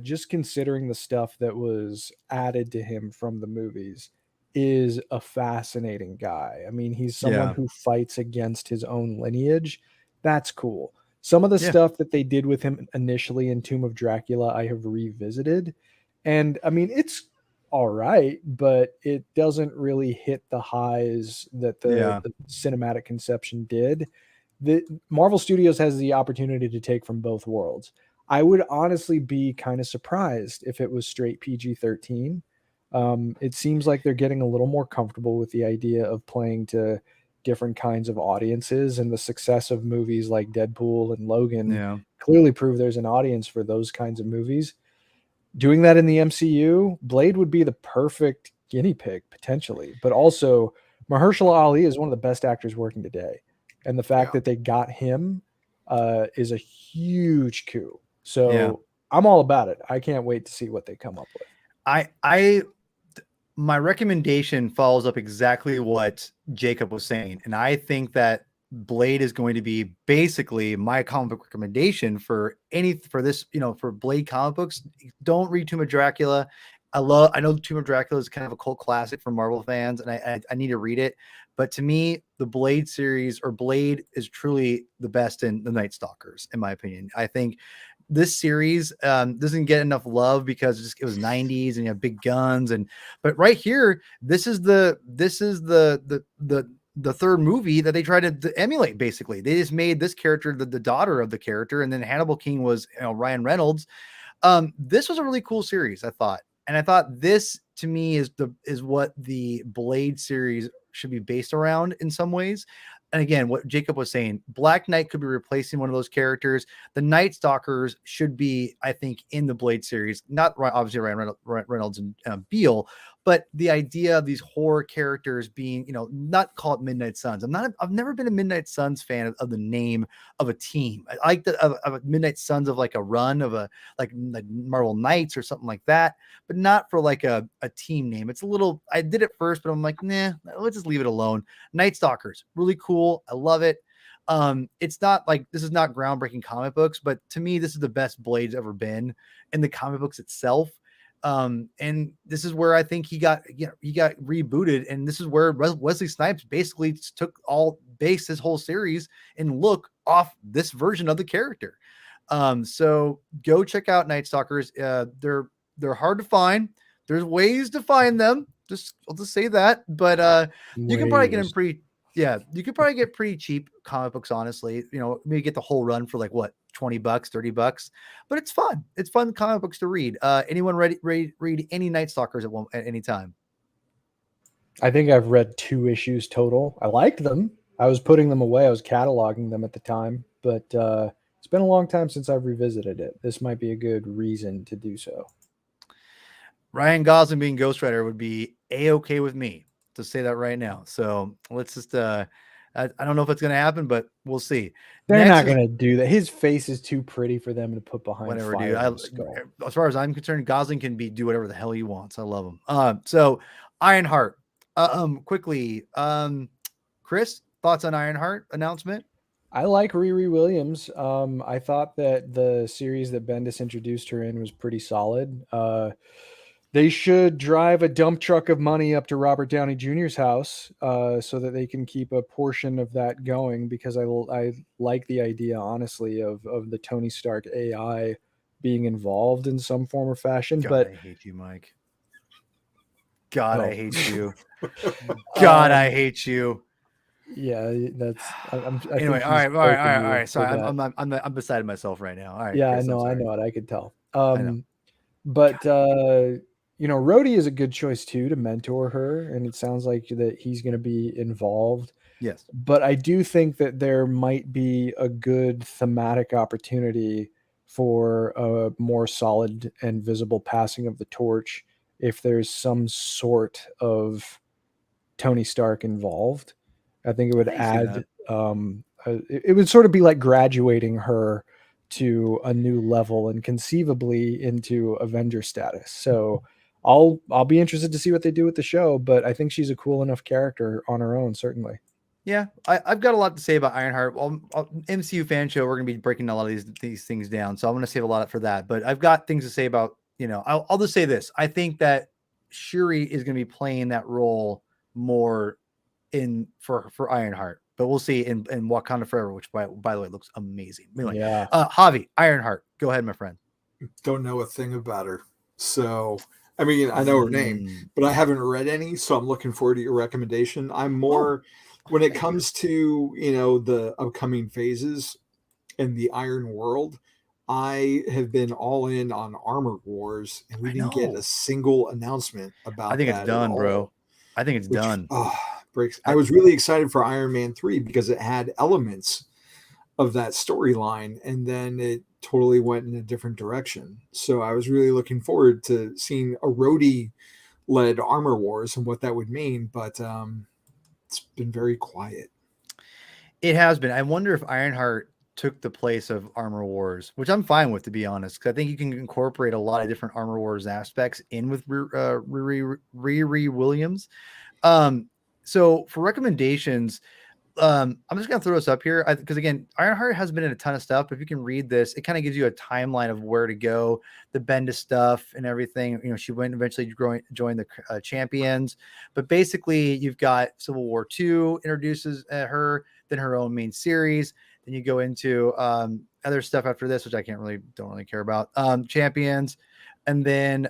just considering the stuff that was added to him from the movies, is a fascinating guy. I mean, he's someone Yeah. who fights against his own lineage. That's cool. Some of the Yeah. stuff that they did with him initially in Tomb of Dracula, I have revisited. And I mean, it's all right, but it doesn't really hit the highs that Yeah. the cinematic conception did. The Marvel Studios has the opportunity to take from both worlds. I would honestly be kind of surprised if it was straight PG-13. It seems like they're getting a little more comfortable with the idea of playing to different kinds of audiences, and the success of movies like Deadpool and Logan Yeah. clearly prove there's an audience for those kinds of movies. Doing that in the MCU, Blade would be the perfect guinea pig potentially, but also Mahershala Ali is one of the best actors working today, and the fact Yeah. that they got him is a huge coup. Yeah. So I'm all about it. I can't wait to see what they come up with. My recommendation follows up exactly what Jacob was saying, and I think that Blade is going to be basically my comic book recommendation for this, for Blade comic books. Don't read Tomb of Dracula. I know Tomb of Dracula is kind of a cult classic for Marvel fans, and I need to read it. But to me, the Blade series, or Blade, is truly the best in the Night Stalkers, in my opinion. I think this series doesn't get enough love because it was 90s and you have big guns, but right here, this is the third movie that they tried to emulate. Basically, they just made this character the daughter of the character, and then Hannibal King was Ryan Reynolds. This was a really cool series, I thought, and I thought this to me is what the Blade series should be based around in some ways. And again, what Jacob was saying, Black Knight could be replacing one of those characters. The Night Stalkers should be, I think, in the Blade series, not obviously Ryan Reynolds and Beale, but the idea of these horror characters being, not called Midnight Suns. I've never been a Midnight Suns fan of the name of a team. I like of Midnight Suns of like a run of like Marvel Knights or something like that, but not for like a team name. It's a little, I did it first, but I'm like, nah, let's just leave it alone. Night Stalkers, really cool. I love it. It's not like, this is not groundbreaking comic books, but to me, this is the best Blade's ever been in the comic books itself. And this is where I think he got rebooted, and this is where Wesley Snipes basically took his whole series and look off this version of the character. So go check out Night Stalkers. They're hard to find. There's ways to find them. I'll just say that, but you can probably get them pretty. Yeah, you could probably get pretty cheap comic books, honestly. Maybe get the whole run for like what, $20, $30, but it's fun. It's fun comic books to read. Anyone read any Night Stalkers at any time? I think I've read 2 issues total. I liked them. I was putting them away. I was cataloging them at the time, but it's been a long time since I've revisited it. This might be a good reason to do so. Ryan Gosling being Ghost Rider would be A-okay with me, to say that right now. So let's just I don't know if it's going to happen, but we'll see. They're not going to do that. His face is too pretty for them to put behind whatever, fire. dude. As far as I'm concerned, Gosling can do whatever the hell he wants. I love him. So Ironheart. Quickly, Chris, thoughts on Ironheart announcement? I like Riri Williams. I thought that the series that Bendis introduced her in was pretty solid. They should drive a dump truck of money up to Robert Downey Jr.'s house so that they can keep a portion of that going, because I like the idea, honestly, of the Tony Stark AI being involved in some form or fashion. God, but I hate you, Mike. God, I hate you. I hate you. Yeah, that's. Anyway, all right. Sorry, I'm beside myself right now. All right. Yeah, Chris, I know it. I could tell. I know. But Rhodey is a good choice too to mentor her, and it sounds like that he's going to be involved. Yes. But I do think that there might be a good thematic opportunity for a more solid and visible passing of the torch if there's some sort of Tony Stark involved. I think it would add. It would sort of be like graduating her to a new level and conceivably into Avenger status. So I'll be interested to see what they do with the show, but I think she's a cool enough character on her own, certainly. Yeah, I've got a lot to say about Ironheart. MCU fan show, we're gonna be breaking a lot of these things down, so I'm gonna save a lot for that. But I've got things to say about, I'll just say this: I think that Shuri is gonna be playing that role more for Ironheart, but we'll see in Wakanda Forever, which by the way looks amazing. Anyway, Yeah. Javi, Ironheart, go ahead, my friend. Don't know a thing about her. So, I mean, I know her name, but I haven't read any. So I'm looking forward to your recommendation. I'm more, when it comes to, the upcoming phases in the Iron World, I have been all in on Armor Wars, and we didn't get a single announcement about I think that it's done, at all, bro. I think it's which, done. Breaks. I was really excited for Iron Man 3 because it had elements of that storyline, and then it totally went in a different direction. So I was really looking forward to seeing a Rhodey led Armor Wars and what that would mean, but it's been very quiet. It has been. I wonder if Ironheart took the place of Armor Wars, which I'm fine with, to be honest, because I think you can incorporate a lot of different Armor Wars aspects in with Riri Williams. So for recommendations, I'm just gonna throw this up here because again, Ironheart has been in a ton of stuff. But if you can read this, it kind of gives you a timeline of where to go, the Bendis stuff and everything. She went eventually joined the Champions, but basically you've got Civil War II introduces her, then her own main series. Then you go into other stuff after this, which I don't really care about. Champions, and then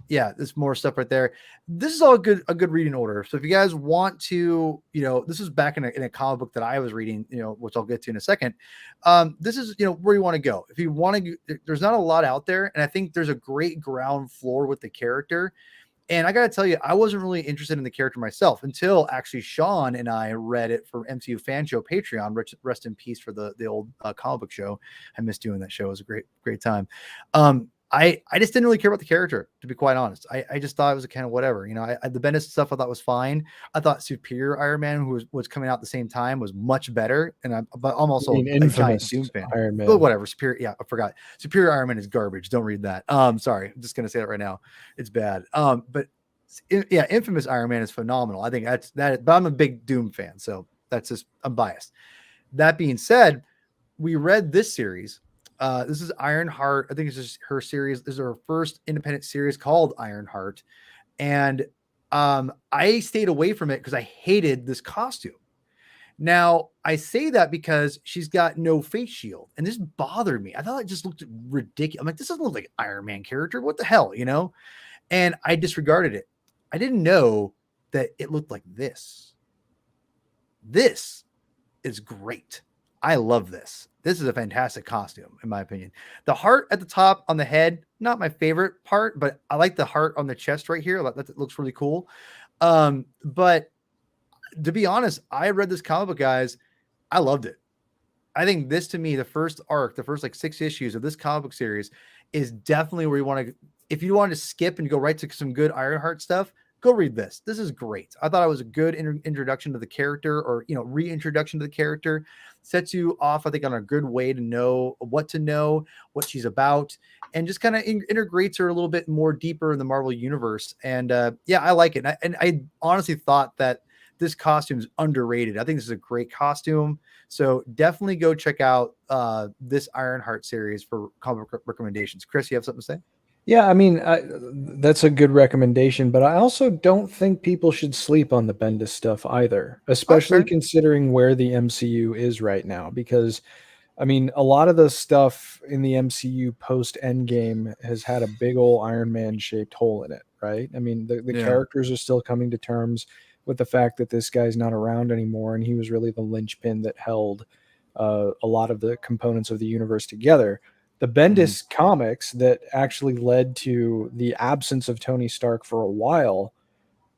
there's more stuff right there. This is all a good reading order. So if you guys want to, this is back in a comic book that I was reading, which I'll get to in a second. This is, where you want to go. If you want to, there's not a lot out there. And I think there's a great ground floor with the character. And I got to tell you, I wasn't really interested in the character myself until actually Sean and I read it for MCU Fan Show Patreon. Rest in peace for the old comic book show. I miss doing that show. It was a great time. I just didn't really care about the character, to be quite honest. I just thought it was a kind of whatever. The Bendis stuff I thought was fine. I thought Superior Iron Man, who was coming out at the same time, was much better. But I'm also a giant Doom fan. Iron Man. But whatever. Superior, yeah, I forgot. Superior Iron Man is garbage. Don't read that. Sorry, I'm just gonna say that right now. It's bad. But Infamous Iron Man is phenomenal. I think that's that. But I'm a big Doom fan, so that's just, I'm biased. That being said, we read this series. This is Ironheart. I think it's just her series. This is her first independent series called Ironheart. And I stayed away from it because I hated this costume. Now, I say that because she's got no face shield. And this bothered me. I thought it just looked ridiculous. I'm like, this doesn't look like an Iron Man character. What the hell, And I disregarded it. I didn't know that it looked like this. This is great. I love this. This is a fantastic costume, in my opinion. The heart at the top on the head, not my favorite part, but I like the heart on the chest right here. That looks really cool. But to be honest, I read this comic book, guys. I loved it. I think this, to me, the first arc, the first 6 issues of this comic book series is definitely where you want to, if you want to skip and go right to some good Ironheart stuff, go read this. This is great. I thought it was a good introduction to the character, or, reintroduction to the character. Sets you off, I think, on a good way to know, what she's about, and just kind of integrates her a little bit more deeper in the Marvel universe. And I like it. And I honestly thought that this costume is underrated. I think this is a great costume. So definitely go check out this Ironheart series for comic recommendations. Chris, you have something to say? Yeah, I mean, that's a good recommendation, but I also don't think people should sleep on the Bendis stuff either, especially considering where the MCU is right now. Because, I mean, a lot of the stuff in the MCU post Endgame has had a big old Iron Man shaped hole in it, right? I mean, the characters are still coming to terms with the fact that this guy's not around anymore, and he was really the linchpin that held a lot of the components of the universe together. The Bendis comics that actually led to the absence of Tony Stark for a while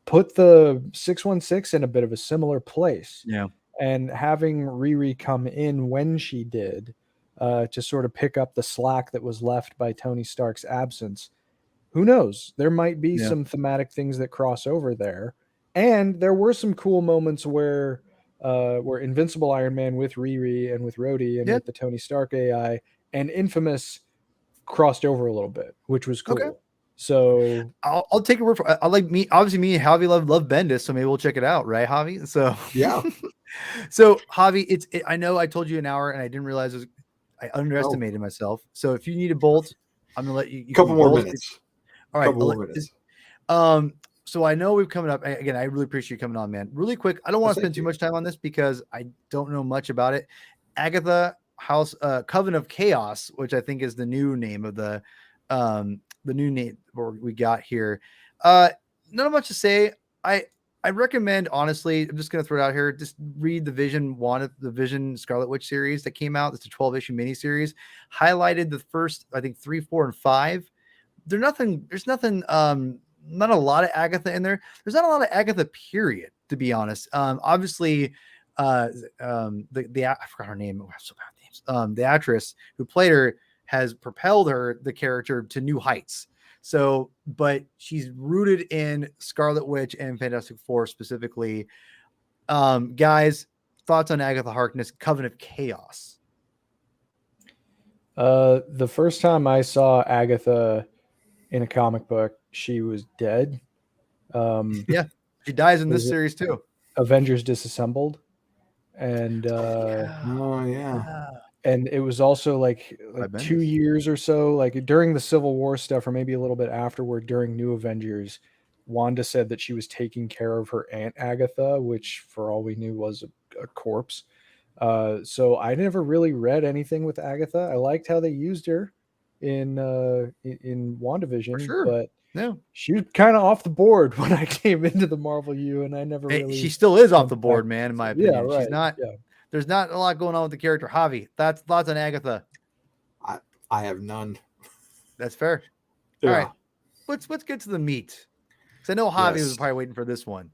put the 616 in a bit of a similar place. Yeah. And having Riri come in when she did to sort of pick up the slack that was left by Tony Stark's absence, who knows? There might be some thematic things that cross over there. And there were some cool moments where Invincible Iron Man with Riri and with Rhodey and with the Tony Stark AI and Infamous crossed over a little bit, which was cool. Okay. So I'll take a word for. I like me. Obviously, me and Javi love Bendis, so maybe we'll check it out, right, Javi? So Yeah. so Javi, I know I told you an hour, and I didn't realize I Oh, underestimated myself. So if you need a bolt, I'm gonna let you. a You can couple more bolt. minutes. All right. Couple more minutes. So I know we've coming up again. I really appreciate you coming on, man. Really quick. I don't want to spend too much time on this because I don't know much about it. Agatha House, Coven of Chaos, which I think is the new name of the new name we got here. Not much to say. I recommend, honestly, I'm just going to throw it out here. Just read the Vision Scarlet Witch series that came out. It's a 12-issue miniseries. Highlighted the first, I think, 3, 4, and 5. There's nothing, not a lot of Agatha in there. There's not a lot of Agatha, period, to be honest. Obviously, I forgot her name. Oh, I have so bad names. The actress who played her has propelled the character to new heights. So, but she's rooted in Scarlet Witch and Fantastic Four specifically. Guys, thoughts on Agatha Harkness, Coven of Chaos? The first time I saw Agatha in a comic book, she was dead. Yeah, she dies in this series too. Avengers Disassembled, and Oh yeah. and it was also like 2 years or so, like during the Civil War stuff, or maybe a little bit afterward during New Avengers. Wanda said that she was taking care of her Aunt Agatha, which for all we knew was a corpse. So I never really read anything with Agatha. I liked how they used her in WandaVision, For sure. but no, she was kind of off the board when I came into the Marvel U, and I never really. She still is off the board, man. In my opinion, yeah, right. She's not. Yeah. There's not a lot going on with the character. Javi, thoughts on Agatha? I have none. That's fair. Yeah. All right, let's get to the meat. Because I know Javi was probably waiting for this one,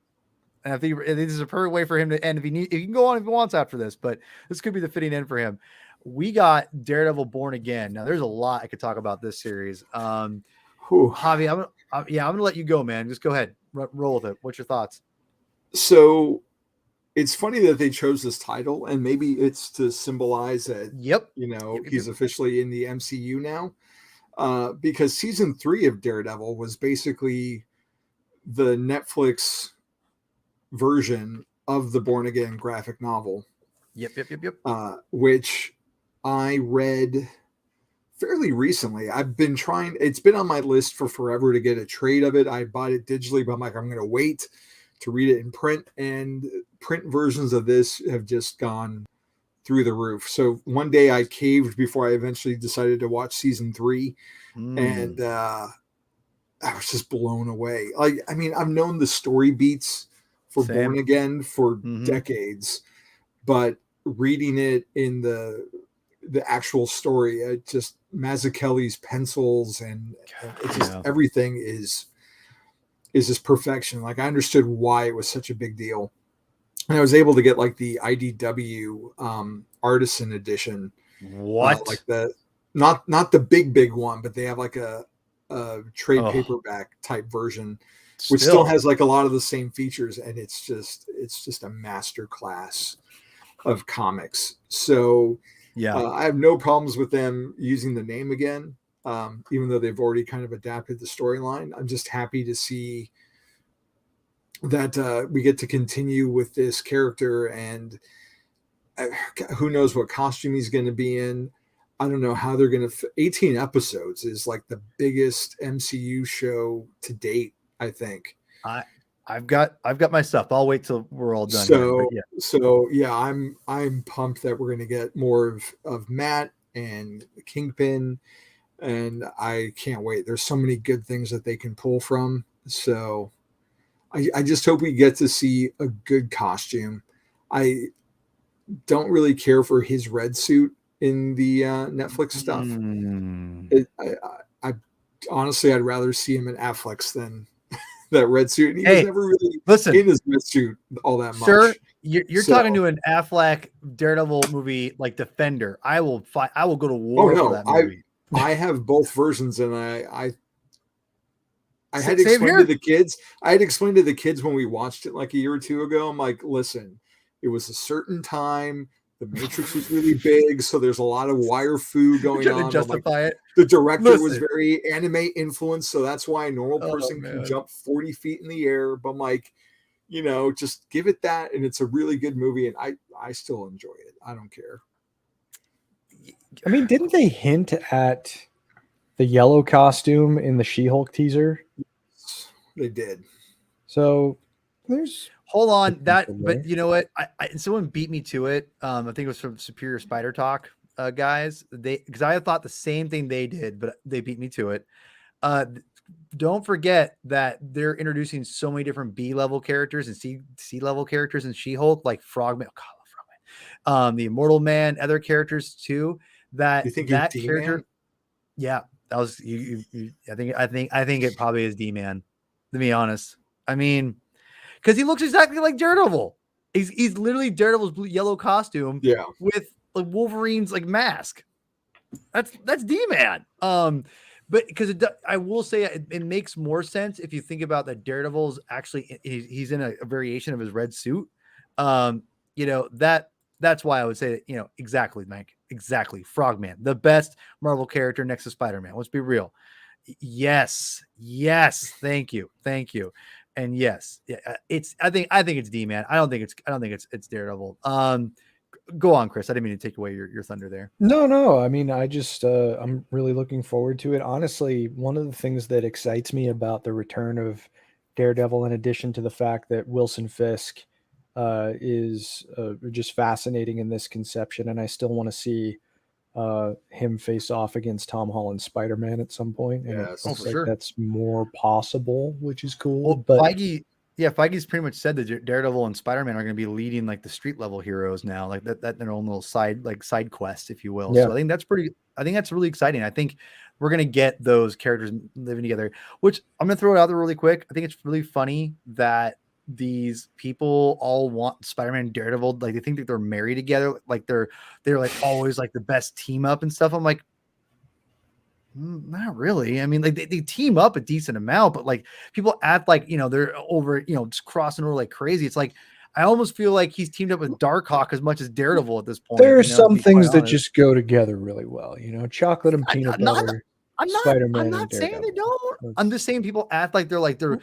and I think this is a perfect way for him to end. If he can go on if he wants after this, but this could be the fitting end for him. We got Daredevil Born Again. Now, there's a lot I could talk about this series. Javi, I'm gonna let you go, man. Just go ahead, roll with it. What's your thoughts? So, it's funny that they chose this title, and maybe it's to symbolize that. He's officially in the MCU now, because season 3 of Daredevil was basically the Netflix version of the Born Again graphic novel. Yep. Which I read fairly recently. I've been trying. It's been on my list for forever to get a trade of it. I bought it digitally, but I'm like, I'm going to wait to read it in print, and print versions of this have just gone through the roof. So one day I caved before I eventually decided to watch season 3, and I was just blown away. Like, I mean, I've known the story beats for Born Again for decades, but reading it in the actual story, it just Mazzucchelli's pencils and it's just everything is just perfection. Like, I understood why it was such a big deal, and I was able to get like the IDW artisan edition. What? Like the not the big one, but they have like a trade paperback type version, which still has like a lot of the same features, and it's just a master class of comics. So I have no problems with them using the name again, even though they've already kind of adapted the storyline. I'm just happy to see that we get to continue with this character, and who knows what costume he's going to be in. I don't know how they're going to 18 episodes is like the biggest MCU show to date, I think. I've got my stuff. I'll wait till we're all done. So I'm pumped that we're going to get more of Matt and Kingpin, and I can't wait. There's so many good things that they can pull from. So I just hope we get to see a good costume. I don't really care for his red suit in the Netflix stuff. I honestly, I'd rather see him in Affleck's than that red suit. He was never really in his red suit all that much. Sir, you're talking to an Affleck Daredevil movie like Defender. I will go to war for that movie. I have both versions, and I had to explain to the kids. I had to explain to the kids when we watched it like a year or two ago. I'm like, listen, it was a certain time. The Matrix was really big, so there's a lot of wire foo going Trying to on. But, like, justify it. the director was Listen. very anime influenced, so that's why a normal Oh, person can man. jump 40 feet in the air. But I'm like, just give it that, and it's a really good movie, and I still enjoy it. I don't care. I mean, didn't they hint at the yellow costume in the She-Hulk teaser? They did. So there's Hold on, potential but there. you know what? Someone beat me to it. I think it was from Superior Spider Talk guys. Because I thought the same thing they did, but they beat me to it. Don't forget that they're introducing so many different B level characters and C level characters in She-Hulk, like Frogman, the Immortal Man, other characters too. That You think that he's character, D-Man? yeah, that was you. I think it probably is D-Man. To be honest, I mean, because he looks exactly like Daredevil. He's literally Daredevil's blue yellow costume, Yeah. with like Wolverine's like mask. That's D-Man. But because I will say it makes more sense if you think about that Daredevil's actually he's in a variation of his red suit. That's why I would say that, exactly, Mike, exactly. Frogman, the best Marvel character next to Spider-Man. Let's be real. Yes, thank you, and yes, yeah, I think it's D-Man. I don't think it's Daredevil. Go on, Chris. I didn't mean to take away your thunder there. No. I mean, I just I'm really looking forward to it. Honestly, one of the things that excites me about the return of Daredevil, in addition to the fact that Wilson Fisk is just fascinating in this conception, and I still want to see him face off against Tom Holland's Spider-Man at some point. And Yes. it looks for like sure. that's more possible, which is cool. Well, But Feige's pretty much said that Daredevil and Spider-Man are going to be leading like the street level heroes now, like that their own little side quest, if you will. Yeah. So I think that's really exciting. I think we're going to get those characters living together, which I'm going to throw it out there really quick. I think it's really funny that these people all want Spider-Man and Daredevil. Like, they think that they're married together. Like they're like always like the best team up and stuff. I'm like, not really. I mean, like they team up a decent amount, but like people act like, they're over, just crossing over like crazy. It's like, I almost feel like he's teamed up with Darkhawk as much as Daredevil at this point. there are to some be things quite that honest. just go together really well. Chocolate and peanut butter. I'm Spider-Man and not saying they Daredevil. don't. I'm just saying people act like they're People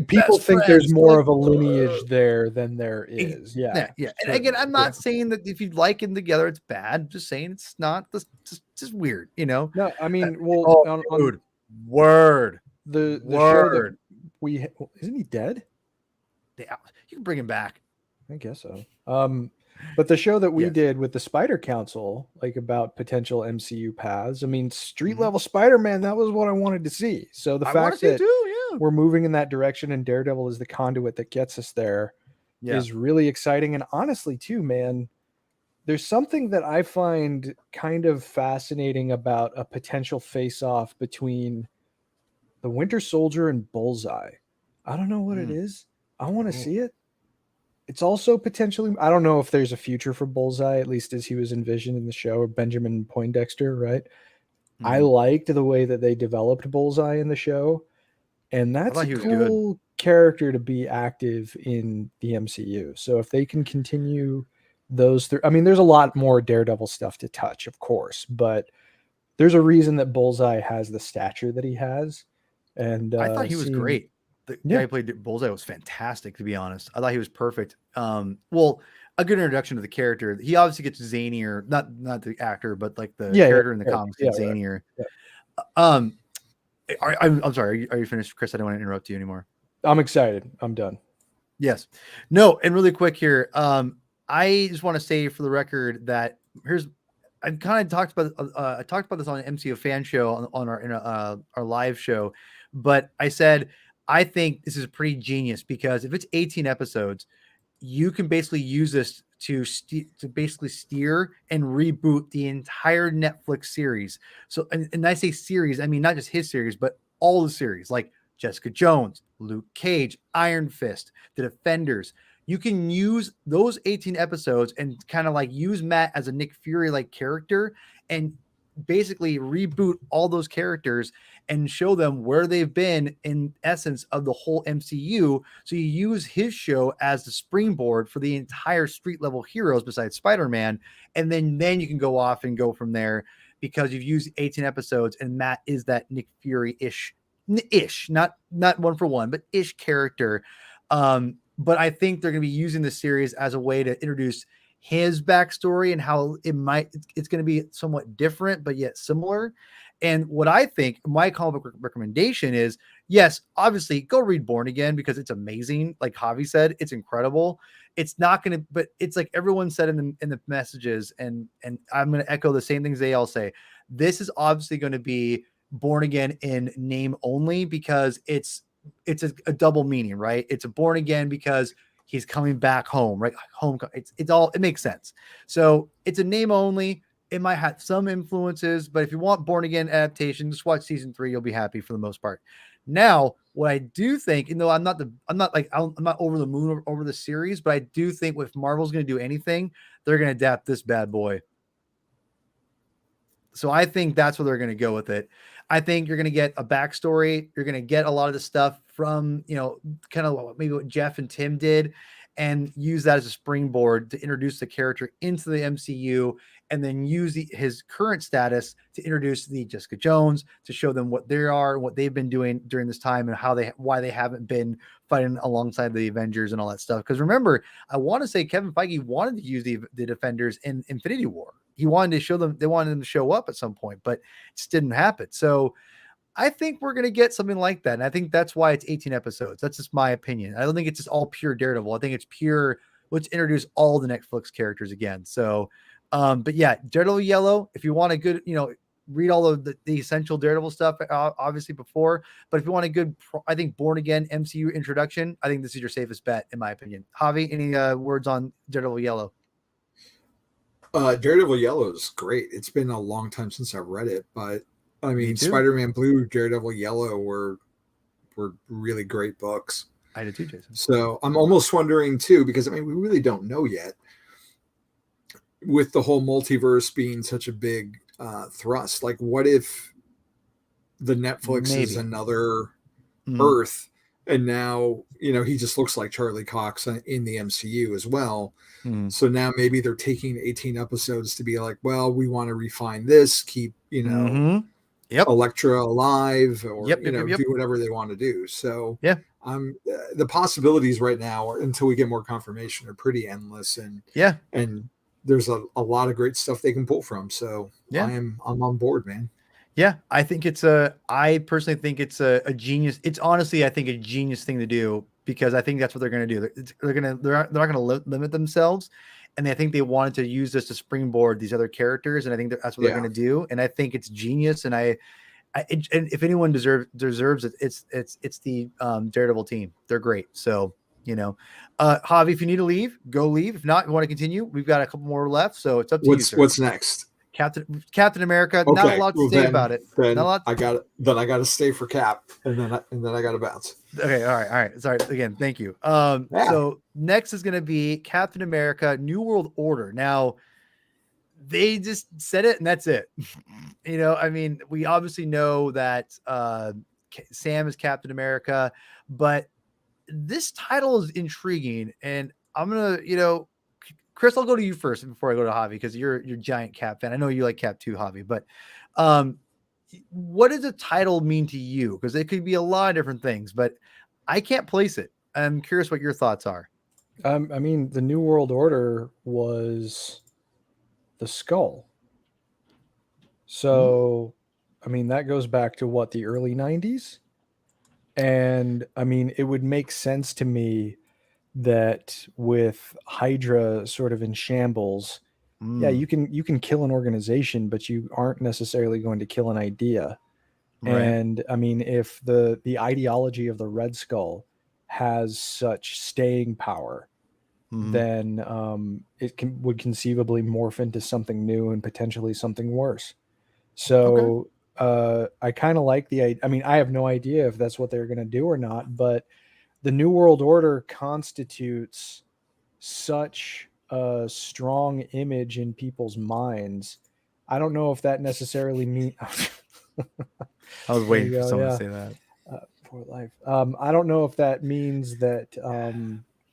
best think there's friends. more Like, of a lineage there than there is. Yeah. yeah. And again, I'm not saying that if you like them together, it's bad. I'm just saying it's not just weird, No, I mean, well, on dude, word. the show that isn't he dead? Yeah, you can bring him back. I guess so. But the show that we Yes. did with the Spider Council, like about potential MCU paths, I mean, street level Spider-Man, that was what I wanted to see. So the fact that we're moving in that direction and Daredevil is the conduit that gets us there is really exciting. And honestly, too, man, there's something that I find kind of fascinating about a potential face-off between the Winter Soldier and Bullseye. I don't know what it is. I want to see it. It's also potentially, I don't know if there's a future for Bullseye, at least as he was envisioned in the show, or Benjamin Poindexter, right? I liked the way that they developed Bullseye in the show, and that's a cool character to be active in the MCU. So if they can continue those I mean, there's a lot more Daredevil stuff to touch, of course, but there's a reason that Bullseye has the stature that he has. And I thought he was great. The guy who played Bullseye was fantastic, to be honest. I thought he was perfect. Well, a good introduction to the character. He obviously gets zanier, not the actor, but like the character in the comics gets zanier. Right. I'm sorry. Are you finished, Chris? I don't want to interrupt you anymore. I'm excited. I'm done. Yes. No. And really quick here. I just want to say for the record that I kind of talked about I talked about this on an MCU fan show on our live show, but I said I think this is pretty genius because if it's 18 episodes, you can basically use this to basically steer and reboot the entire Netflix series. So, and I say series, I mean not just his series, but all the series, like Jessica Jones, Luke Cage, Iron Fist, The Defenders. You can use those 18 episodes and kind of like use Matt as a Nick Fury like character and basically reboot all those characters and show them where they've been in essence of the whole MCU. So you use his show as the springboard for the entire street level heroes besides Spider-Man. And then you can go off and go from there because you've used 18 episodes and Matt is that Nick Fury-ish, not one for one, but ish character. But I think they're going to be using the series as a way to introduce his backstory and how it's going to be somewhat different, but yet similar. And what I think my comic book recommendation is, yes, obviously go read Born Again because it's amazing. Like Javi said, it's incredible. It's not going to, but it's like everyone said in the messages, and I'm going to echo the same things they all say. This is obviously going to be Born Again in name only because it's a double meaning, right? It's a born again because he's coming back home, right? Home. It makes sense. So it's a name only. It might have some influences, but if you want Born Again adaptation, just watch season 3. You'll be happy for the most part. Now, what I do think, you know, I'm not over the moon over the series, but I do think if Marvel's going to do anything, they're going to adapt this bad boy. So I think that's where they're going to go with it. I think you're going to get a backstory. You're going to get a lot of the stuff from, you know, kind of maybe what Jeff and Tim did and use that as a springboard to introduce the character into the MCU and then use his current status to introduce the Jessica Jones to show them what they are, what they've been doing during this time and why they haven't been fighting alongside the Avengers and all that stuff. Because remember, I want to say Kevin Feige wanted to use the Defenders in Infinity War. He wanted to show them, they wanted them to show up at some point, but it just didn't happen. So I think we're going to get something like that. And I think that's why it's 18 episodes. That's just my opinion. I don't think it's just all pure Daredevil. I think it's pure, let's introduce all the Netflix characters again. So, but yeah, Daredevil Yellow, if you want a good, you know, read all of the essential Daredevil stuff, obviously before, but if you want a good, I think Born Again MCU introduction, I think this is your safest bet, in my opinion. Javi, any words on Daredevil Yellow? Daredevil Yellow is great. It's been a long time since I've read it, but I mean, Spider-Man Blue, Daredevil Yellow were really great books. I did too, Jason. So I'm almost wondering too, because I mean, we really don't know yet with the whole multiverse being such a big thrust. Like, what if the Netflix is another Earth? And now, you know, he just looks like Charlie Cox in the MCU as well. So now maybe they're taking 18 episodes to be like, well, we want to refine this, keep, you know, Elektra alive, or, do whatever they want to do. So the possibilities right now, until we get more confirmation, are pretty endless. And and there's a lot of great stuff they can pull from. So I'm on board, man. Yeah, I personally think it's a genius. It's honestly, I think, a genius thing to do because I think that's what they're going to do. They're not going to limit themselves, and I think they wanted to use this to springboard these other characters, and I think that's what they're going to do. And I think it's genius. And and if anyone deserves it, it's the Daredevil team. They're great. So, you know, Javi, if you need to leave, go leave. If not, you want to continue, we've got a couple more left, so it's up to you, sir. What's next? Captain America. Okay, not a lot to say about it. Then I got to stay for Cap, and then I got to bounce. Okay, all right. Sorry again. Thank you. So next is going to be Captain America: New World Order. Now, they just said it, and that's it. You know, I mean, we obviously know that Sam is Captain America, but this title is intriguing, and I'm gonna, you know. Chris, I'll go to you first before I go to Javi because you're giant Cap fan. I know you like Cap too, Javi. But what does a title mean to you? Because it could be a lot of different things, but I can't place it. I'm curious what your thoughts are. I mean, the New World Order was the skull. So, I mean, that goes back to what, the early 90s? And I mean, it would make sense to me that with Hydra sort of in shambles, you can kill an organization, but you aren't necessarily going to kill an idea. Right. And I mean, if the ideology of the Red Skull has such staying power, then it would conceivably morph into something new and potentially something worse. So I kind of like I mean, I have no idea if that's what they're going to do or not, but the New World Order constitutes such a strong image in people's minds I don't know if that necessarily means. I was waiting for go, someone yeah. to say that. For life. I don't know if that means that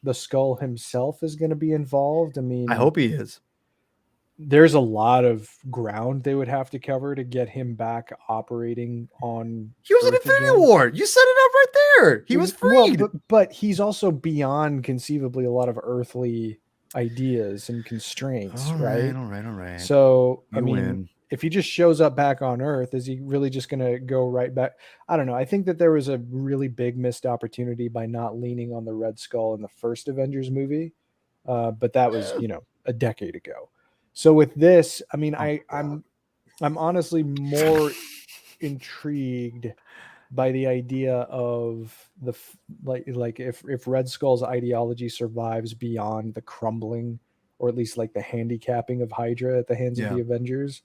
the Skull himself is going to be involved. I mean, I hope he is. there's a lot of ground they would have to cover to get him back operating on. He was in Earth Infinity again. War. You set it up right there. He was freed. Well, but he's also beyond conceivably a lot of earthly ideas and constraints, All right? right. So, I You mean, win. if he just shows up back on Earth, is he really just going to go right back? I don't know. I think that there was a really big missed opportunity by not leaning on the Red Skull in the first Avengers movie, but that was, a decade ago. So with this, I mean, I'm honestly more intrigued by the idea of like if Red Skull's ideology survives beyond the crumbling, or at least like the handicapping of Hydra at the hands of the Avengers,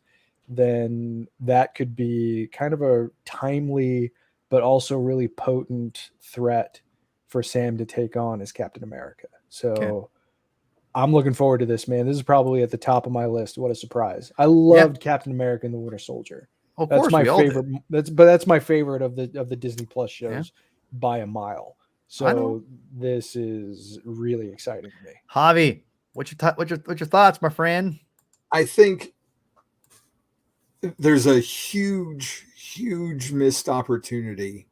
then that could be kind of a timely but also really potent threat for Sam to take on as Captain America. So I'm looking forward to this, man. This is probably at the top of my list. What a surprise. I loved Captain America and the Winter Soldier. Of That's course, my we all favorite. did. That's my favorite of the Disney Plus shows by a mile. I know. So this is really exciting to me. Javi, what's your thoughts, my friend? I think there's a huge missed opportunity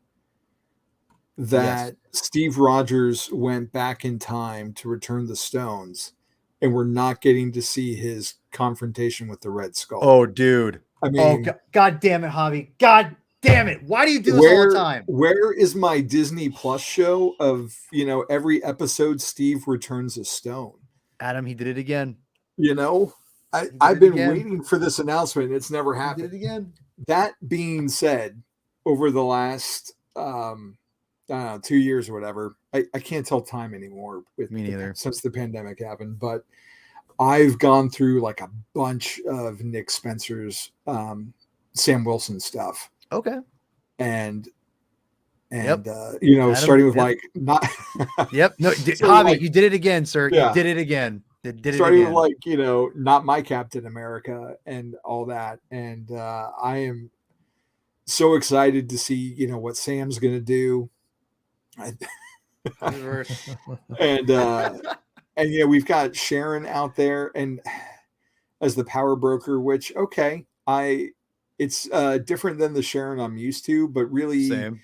that Steve Rogers went back in time to return the stones, and we're not getting to see his confrontation with the Red Skull. Oh, dude. I mean, God damn it, Javi. God damn it. Why do you do this all the time? Where is my Disney Plus show of, every episode Steve returns a stone? Adam, he did it again. I've been waiting for this announcement. It's never happened. He did it again. That being said, over the last 2 years or whatever, I can't tell time anymore with me neither since the pandemic happened, but I've gone through like a bunch of Nick Spencer's Sam Wilson stuff. Okay. And Adam, starting with like not No, Javi, you did it again, sir. You did it again. Starting with like, not my Captain America and all that. And I am so excited to see, what Sam's gonna do. And we've got Sharon out there and as the power broker, which it's different than the Sharon I'm used to, but really same.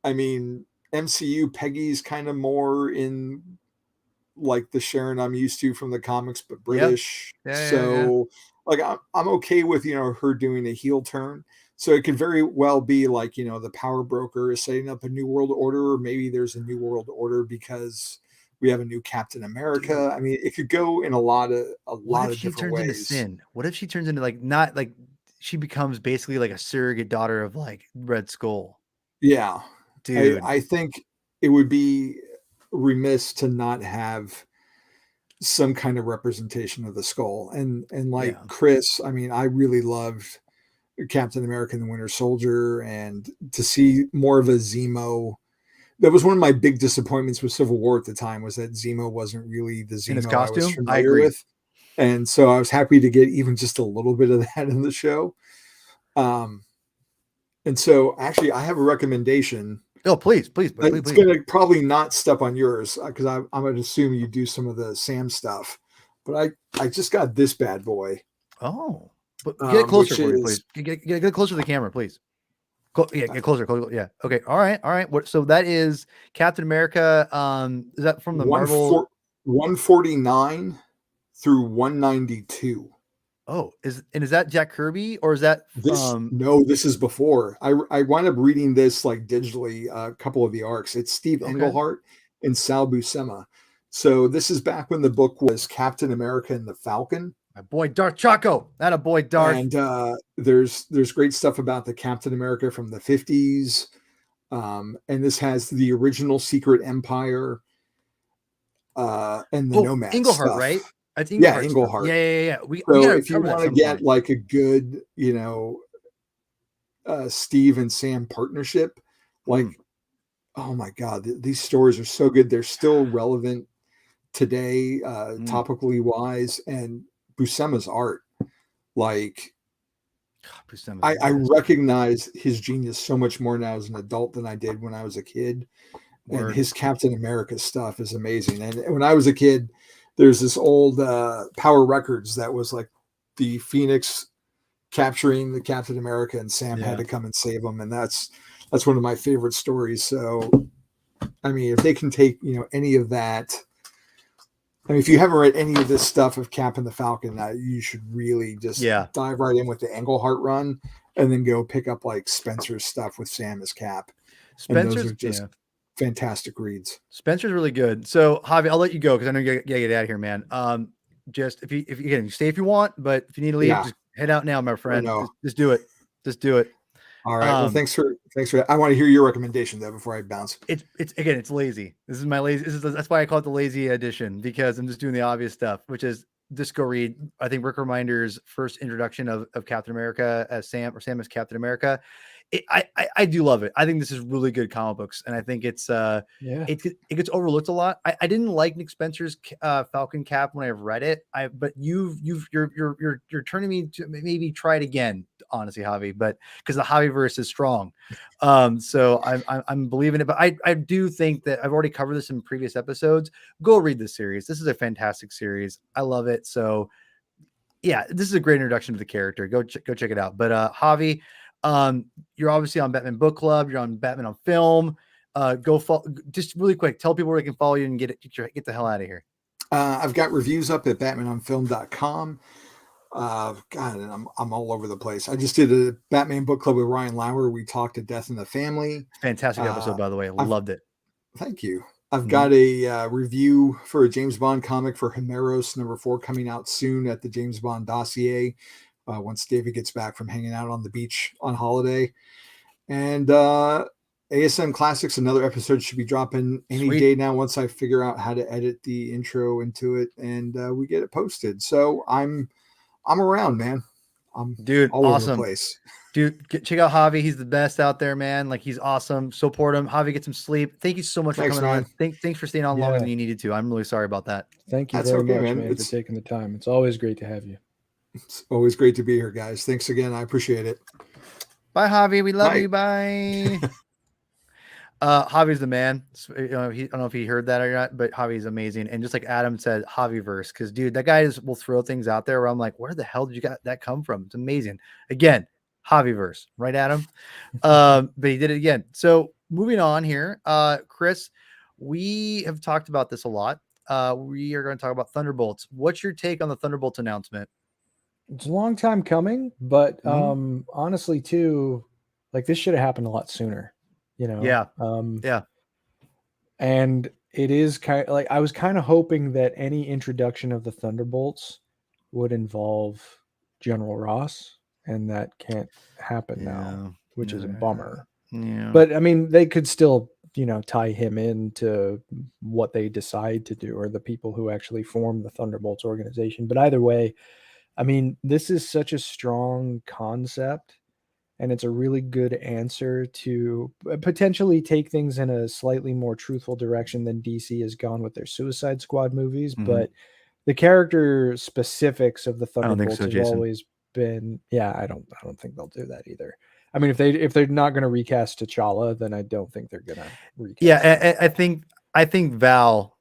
I mean, MCU Peggy's kind of more in like the Sharon I'm used to from the comics, but British. Like I'm okay with her doing a heel turn. So it could very well be like, the power broker is setting up a new world order, or maybe there's a new world order because we have a new Captain America. Dude. I mean, it could go in a lot of different ways. Into sin? What if she turns into like not like she becomes basically like a surrogate daughter of like Red Skull? Yeah, dude. I think it would be remiss to not have some kind of representation of the Skull. And like Chris, I mean, I really loved Captain America and the Winter Soldier, and to see more of a Zemo. That was one of my big disappointments with Civil War at the time, was that Zemo wasn't really the Zemo in his costume? I was familiar with. And so I was happy to get even just a little bit of that in the show. And so actually I have a recommendation. Oh, please. It's going to probably not step on yours because I'm going to assume you do some of the Sam stuff, but I just got this bad boy. Oh, but get it closer for me, please. Get closer to the camera, please. Get closer. Yeah. Okay. All right. So that is Captain America. Is that from the Marvel 149 through 192? Oh, is that Jack Kirby, or is that No, this is before. I wound up reading this like digitally, a couple of the arcs. It's Steve Englehart and Sal Buscema. So this is back when the book was Captain America and the Falcon. My boy Darth Chaco. That a boy Darth. And there's great stuff about the Captain America from the 50s. And this has the original Secret Empire and the Nomad Englehart, stuff. right? I think Englehart. Yeah. So if you want to get like a good, Steve and Sam partnership, like, oh my God, these stories are so good. They're still relevant today, topically wise, and Buscema's art. Like, God, Bruce Sam was I the best. recognize his genius so much more now as an adult than I did when I was a kid. And Word. his Captain America stuff is amazing. And when I was a kid, there's this old Power Records that was like the Phoenix capturing the Captain America, and Sam had Yeah. to come and save him. And that's one of my favorite stories. So, I mean, if they can take, any of that, I mean, if you haven't read any of this stuff of Cap and the Falcon, you should really just dive right in with the Englehart run, and then go pick up like Spencer's stuff with Sam as Cap. And those are just fantastic reads. Spencer's really good. So Javi, I'll let you go because I know you gotta get out of here, man. Just if you stay if you want, but if you need to leave, just head out now, my friend. Just do it. Just do it. All right. Well, thanks for. I want to hear your recommendation though before I bounce. It's lazy. This is my lazy. That's why I call it the lazy edition, because I'm just doing the obvious stuff, which is just go read. I think Rick Reminder's first introduction of Captain America as Sam, or Sam as Captain America. I do love it. I think this is really good comic books, and I think it's it gets overlooked a lot. I didn't like Nick Spencer's Falcon Cap when I read it. But you're turning me to maybe try it again, honestly, Javi. But because the Javiverse is strong, so I'm believing it. But I do think that I've already covered this in previous episodes. Go read this series. This is a fantastic series. I love it. So yeah, this is a great introduction to the character. Go check it out. But Javi, you're obviously on Batman Book Club. You're on Batman on Film. Just really quick, tell people where they can follow you and get the hell out of here. I've got reviews up at batmanonfilm.com. God, and I'm all over the place. I just did a Batman Book Club with Ryan Lauer. We talked to Death in the Family. Fantastic episode, by the way. Loved it. Thank you. I've got a review for a James Bond comic for Himeros #4 coming out soon at the James Bond dossier. Once David gets back from hanging out on the beach on holiday. And ASM Classics, another episode should be dropping any day now once I figure out how to edit the intro into it and we get it posted. So I'm around, man. I'm all awesome. over the place. Dude, check out Javi. He's the best out there, man. Like, he's awesome. Support him. Javi, get some sleep. Thank you so much for coming on. Thanks for staying on longer than you needed to. I'm really sorry about that. Thank you very much, man, for taking the time. It's always great to have you. It's always great to be here, guys. Thanks again. I appreciate it. Bye, Javi. We love you. Bye. Javi's the man. I don't know if he heard that or not, but Javi's amazing. And just like Adam said, Javiverse, because dude, that guy will throw things out there where I'm like, where the hell did you got that come from? It's amazing. Again, Javiverse, right, Adam? But he did it again. So moving on here, Chris, we have talked about this a lot. We are going to talk about Thunderbolts. What's your take on the Thunderbolts announcement? It's a long time coming, but honestly, too, like, this should have happened a lot sooner, Yeah. And it is kind of like, I was kind of hoping that any introduction of the Thunderbolts would involve General Ross, and that can't happen now, which is a bummer. Yeah. But I mean, they could still, tie him into what they decide to do, or the people who actually form the Thunderbolts organization. But either way, I mean, this is such a strong concept, and it's a really good answer to potentially take things in a slightly more truthful direction than DC has gone with their Suicide Squad movies. Mm-hmm. But the character specifics of the Thunderbolts have always been, I don't think they'll do that either. I mean, if they're not going to recast T'Challa, then I don't think they're going to recast. Yeah, I think Val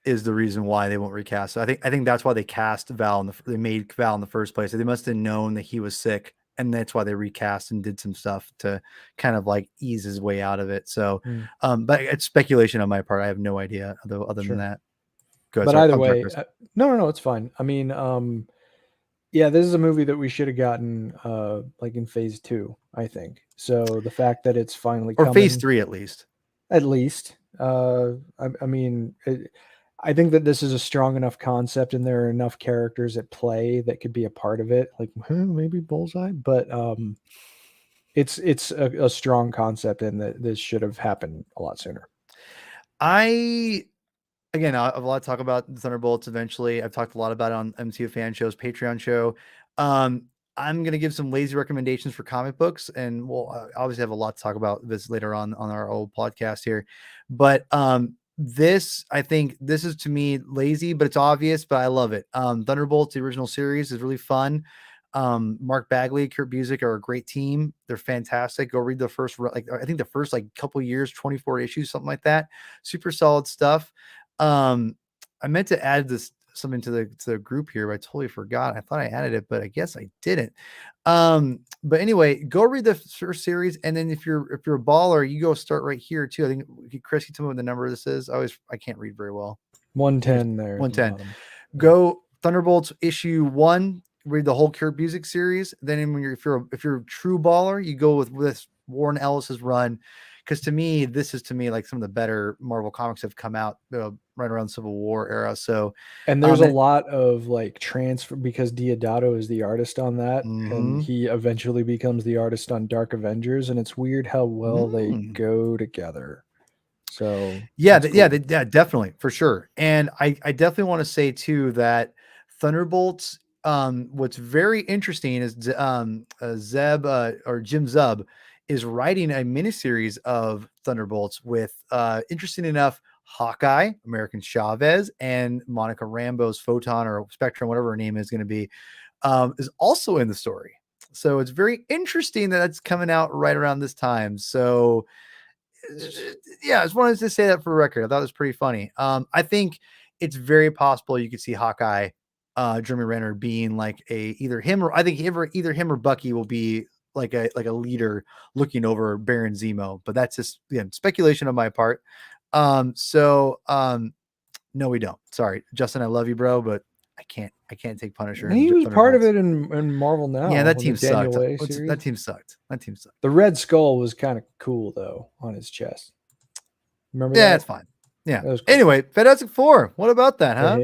is the reason why they won't recast. So I think that's why they cast Val they made Val in the first place. So they must have known that he was sick, and that's why they recast and did some stuff to kind of like ease his way out of it. So, but it's speculation on my part. I have no idea other than that. But either way, no, it's fine. I mean, this is a movie that we should have gotten like in phase 2, I think. So the fact that it's finally coming, phase 3 at least. I mean, I think that this is a strong enough concept, and there are enough characters at play that could be a part of it. Like maybe Bullseye, but it's a strong concept, and that this should have happened a lot sooner. I have a lot to talk about the Thunderbolts eventually. I've talked a lot about it on MCU Fan Show's Patreon show. I'm going to give some lazy recommendations for comic books, and we'll obviously have a lot to talk about this later on our old podcast here. But I think this is, to me, lazy, but it's obvious, but I love it. Thunderbolts, the original series, is really fun. Mark Bagley, Kurt Busiek are a great team. They're fantastic. Go read the first, I think the first couple years, 24 issues, something like that. Super solid stuff. I meant to add something to the group here, but I totally forgot. I thought I added it, but I guess I didn't. But anyway, go read the first series, and then if you're a baller, you go start right here too. I think Chris, can you tell me what the number of this is? I can't read very well. 110 there. 110. Go Thunderbolts issue 1. Read the whole Kurt Busiek series. Then when if you're a true baller, you go with this Warren Ellis's run. Because to me, this is like some of the better Marvel comics have come out right around Civil War era. So, and there's a lot of like transfer because Diodato is the artist on that, and he eventually becomes the artist on Dark Avengers, and it's weird how well they go together. So yeah, cool. Definitely for sure. And I definitely want to say too that Thunderbolts. What's very interesting is Zeb or Jim Zub is writing a miniseries of Thunderbolts with, interesting enough, Hawkeye, American Chavez, and Monica Rambeau's Photon or Spectrum, whatever her name is going to be, is also in the story. So it's very interesting that that's coming out right around this time. So yeah, I just wanted to say that for the record. I thought it was pretty funny. I think it's very possible you could see Hawkeye, Jeremy Renner being like either him or either him or Bucky will be like a leader looking over Baron Zemo, but that's just speculation on my part. No, we don't. Sorry, Justin, I love you, bro, but I can't take Punisher. He was part of it in Marvel Now. Yeah, that team sucked. That team sucked. The Red Skull was kind of cool though on his chest. Remember that? Yeah, it's fine. Yeah. Cool. Anyway, Fantastic Four. What about that, huh?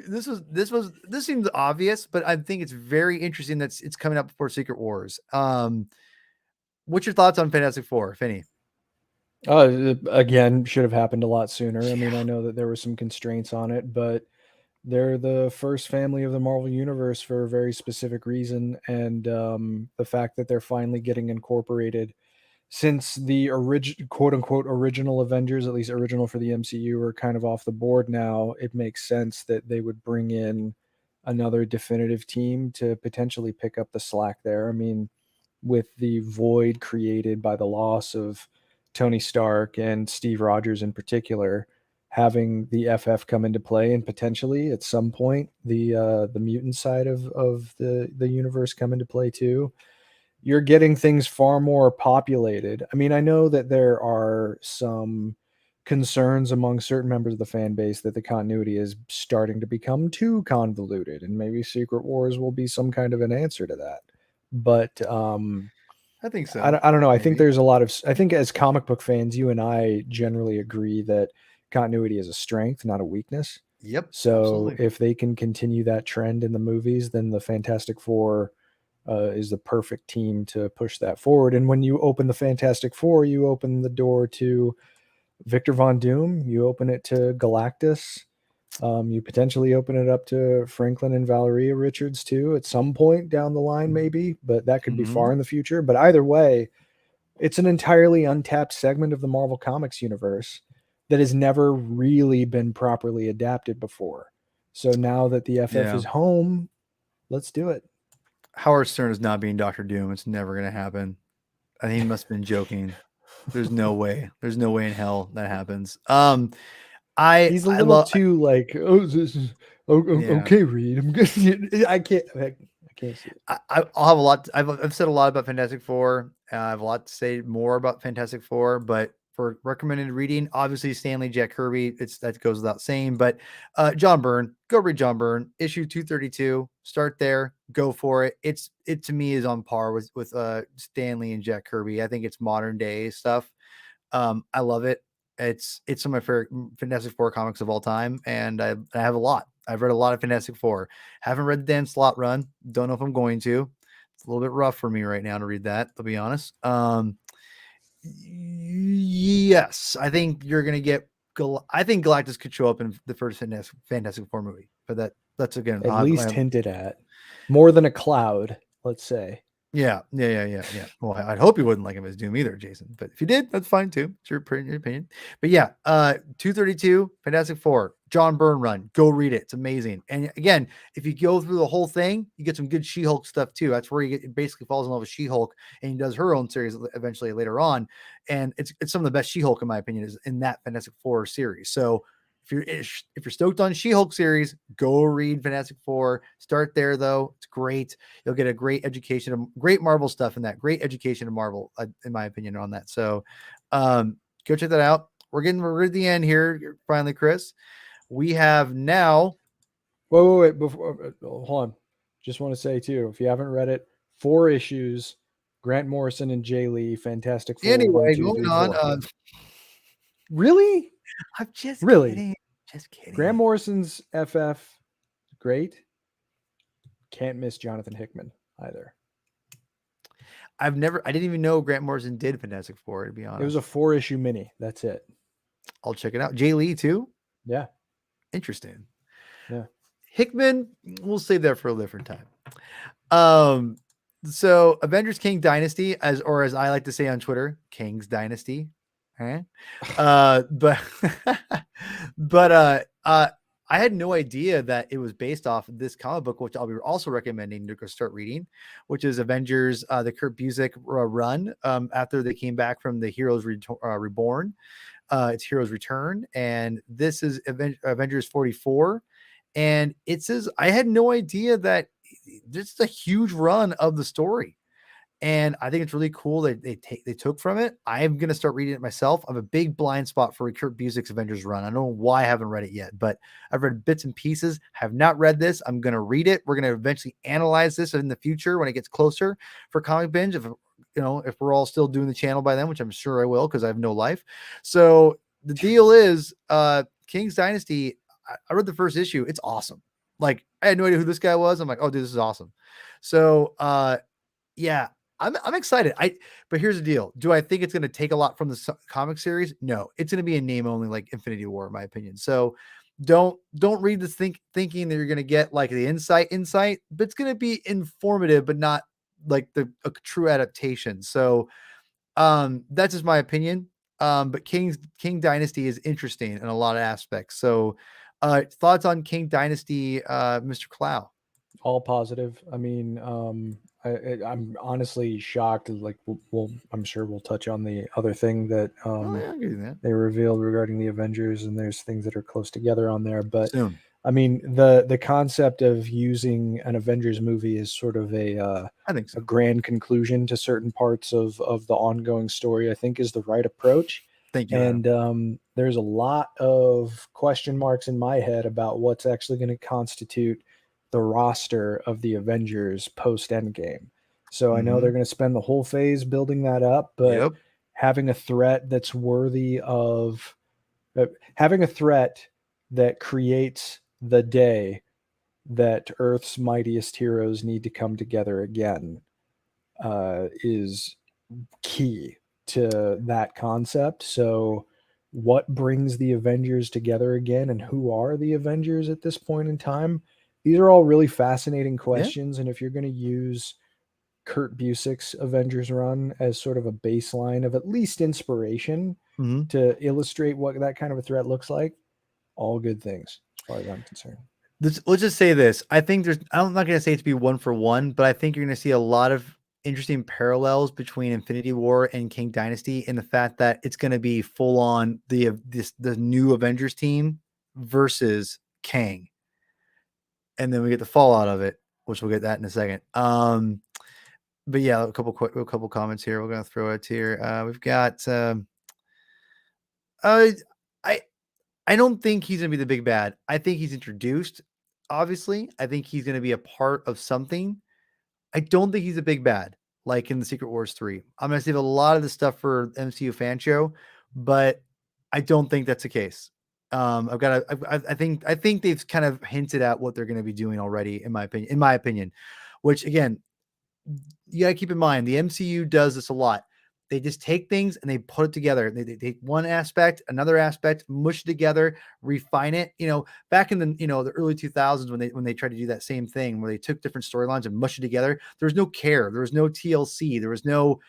This seems obvious, but I think it's very interesting that it's coming up before Secret Wars. What's your thoughts on Fantastic Four, if any? Again, should have happened a lot sooner. I mean, I know that there were some constraints on it, but they're the first family of the Marvel Universe for a very specific reason, and the fact that they're finally getting incorporated. Since the quote unquote original Avengers, at least original for the MCU, are kind of off the board now, it makes sense that they would bring in another definitive team to potentially pick up the slack there. I mean, with the void created by the loss of Tony Stark and Steve Rogers in particular, having the FF come into play and potentially at some point the mutant side of the universe come into play too. You're getting things far more populated. I mean, I know that there are some concerns among certain members of the fan base that the continuity is starting to become too convoluted, and maybe Secret Wars will be some kind of an answer to that. But I think so. I don't know. Maybe. I think there's a lot of. I think as comic book fans, you and I generally agree that continuity is a strength, not a weakness. Yep. So absolutely. If they can continue that trend in the movies, then the Fantastic Four is the perfect team to push that forward. And when you open the Fantastic Four, you open the door to Victor Von Doom, you open it to Galactus, you potentially open it up to Franklin and Valeria Richards too at some point down the line, maybe, but that could be far in the future. But either way, it's an entirely untapped segment of the Marvel Comics universe that has never really been properly adapted before. So now that the FF is home, let's do it. Howard Stern is not being Dr. Doom. It's never going to happen. I think he must have been joking. There's no way. There's no way in hell that happens. He's a little too like, okay, Reed. I'm good. I can't see it. I'll have a lot. I've said a lot about Fantastic Four. I have a lot to say more about Fantastic Four, but for recommended reading, obviously Stan Lee, Jack Kirby, that goes without saying. But John Byrne, go read John Byrne, issue 232. Start there, go for it. It to me is on par with Stan Lee and Jack Kirby. I think it's modern day stuff. I love it. It's some of my favorite Fantastic Four comics of all time, and I have a lot. I've read a lot of Fantastic Four. Haven't read the Dan Slott run. Don't know if I'm going to. It's a little bit rough for me right now to read that, to be honest. Yes, I think you're going to get. I think Galactus could show up in the first Fantastic Four movie, but that's again at least hinted at, more than a cloud, let's say. Yeah. Well, I'd hope you wouldn't like him as Doom either, Jason. But if you did, that's fine too. It's your opinion. But yeah, 232, Fantastic Four. John Byrne run. Go read it. It's amazing. And again, if you go through the whole thing, you get some good She-Hulk stuff too. That's where it basically falls in love with She-Hulk, and he does her own series eventually later on. And it's some of the best She-Hulk in my opinion is in that Fantastic Four series. So if you're stoked on She-Hulk series, go read Fantastic Four. Start there though. It's great. You'll get a great education of great Marvel stuff in that. Great education of Marvel, in my opinion, on that. So go check that out. We're at the end here. Finally, Chris. We have now. Wait. Before, hold on. Just want to say too, if you haven't read it, 4 issues. Grant Morrison and Jay Lee, Fantastic Four. Anyway, 1, 2, going 3, on. 4. Really? I'm just really kidding. Just kidding. Grant Morrison's FF, great. Can't miss Jonathan Hickman either. I didn't even know Grant Morrison did Fantastic Four, to be honest. It was a 4-issue mini. That's it. I'll check it out. Jay Lee too? Yeah. Interesting. Yeah. Hickman, we'll save that for a different time. So Avengers King Dynasty, as I like to say on Twitter, King's Dynasty. Okay. But I had no idea that it was based off of this comic book, which I'll be also recommending to go start reading, which is Avengers, the Kurt Busiek run after they came back from the Heroes Reborn. It's Heroes Return, and this is Avengers 44. And it says, I had no idea that this is a huge run of the story. And I think it's really cool that they took from it. I'm going to start reading it myself. I have a big blind spot for Kurt Busiek's Avengers run. I don't know why I haven't read it yet, but I've read bits and pieces, have not read this. I'm going to read it. We're going to eventually analyze this in the future when it gets closer for Comic Binge. If we're all still doing the channel by then, which I'm sure I will, because I have no life. So the deal is King's Dynasty. I read the first issue. It's awesome. Like, I had no idea who this guy was. I'm like, oh, dude, this is awesome. So yeah. I'm excited. But here's the deal. Do I think it's going to take a lot from the comic series? No, it's going to be a name only, like Infinity War, in my opinion. So don't read this thinking that you're going to get like the insight, but it's going to be informative, but not like a true adaptation. So that's just my opinion. But King Dynasty is interesting in a lot of aspects. So thoughts on King Dynasty, Mr. Clow? All positive. I mean, I'm honestly shocked. Like, I'm sure we'll touch on the other thing that they revealed regarding the Avengers, and there's things that are close together on there. But soon. I mean, the concept of using an Avengers movie is sort of I think so, a grand conclusion to certain parts of the ongoing story, I think is the right approach. Thank you. And there's a lot of question marks in my head about what's actually going to constitute the roster of the Avengers post Endgame. So I know they're going to spend the whole phase building that up, but having a threat that's worthy of having a threat that creates the day that Earth's mightiest heroes need to come together again is key to that concept. So what brings the Avengers together again, and who are the Avengers at this point in time? These are all really fascinating questions. And if you're going to use Kurt Busiek's Avengers run as sort of a baseline of at least inspiration to illustrate what that kind of a threat looks like, all good things as far as I'm concerned. Let's just say this. I think I'm not going to say it to be 1 for 1, but I think you're going to see a lot of interesting parallels between Infinity War and King Dynasty in the fact that it's going to be full on the new Avengers team versus Kang. And then we get the fallout of it, which we'll get that in a second. But yeah, a couple comments here. We're going to throw it here. We've got, I don't think he's going to be the big bad. I think he's introduced, obviously. I think he's going to be a part of something. I don't think he's a big bad, like in the Secret Wars 3. I'm going to save a lot of the stuff for MCU fan show, but I don't think that's the case. I think they've kind of hinted at what they're going to be doing already, in my opinion, which again, you got to keep in mind, the MCU does this a lot. They just take things and they put it together. They take one aspect, another aspect, mush it together, refine it. Back in the the early 2000s when they tried to do that same thing where they took different storylines and mush it together, there was no care, there was no TLC, there was no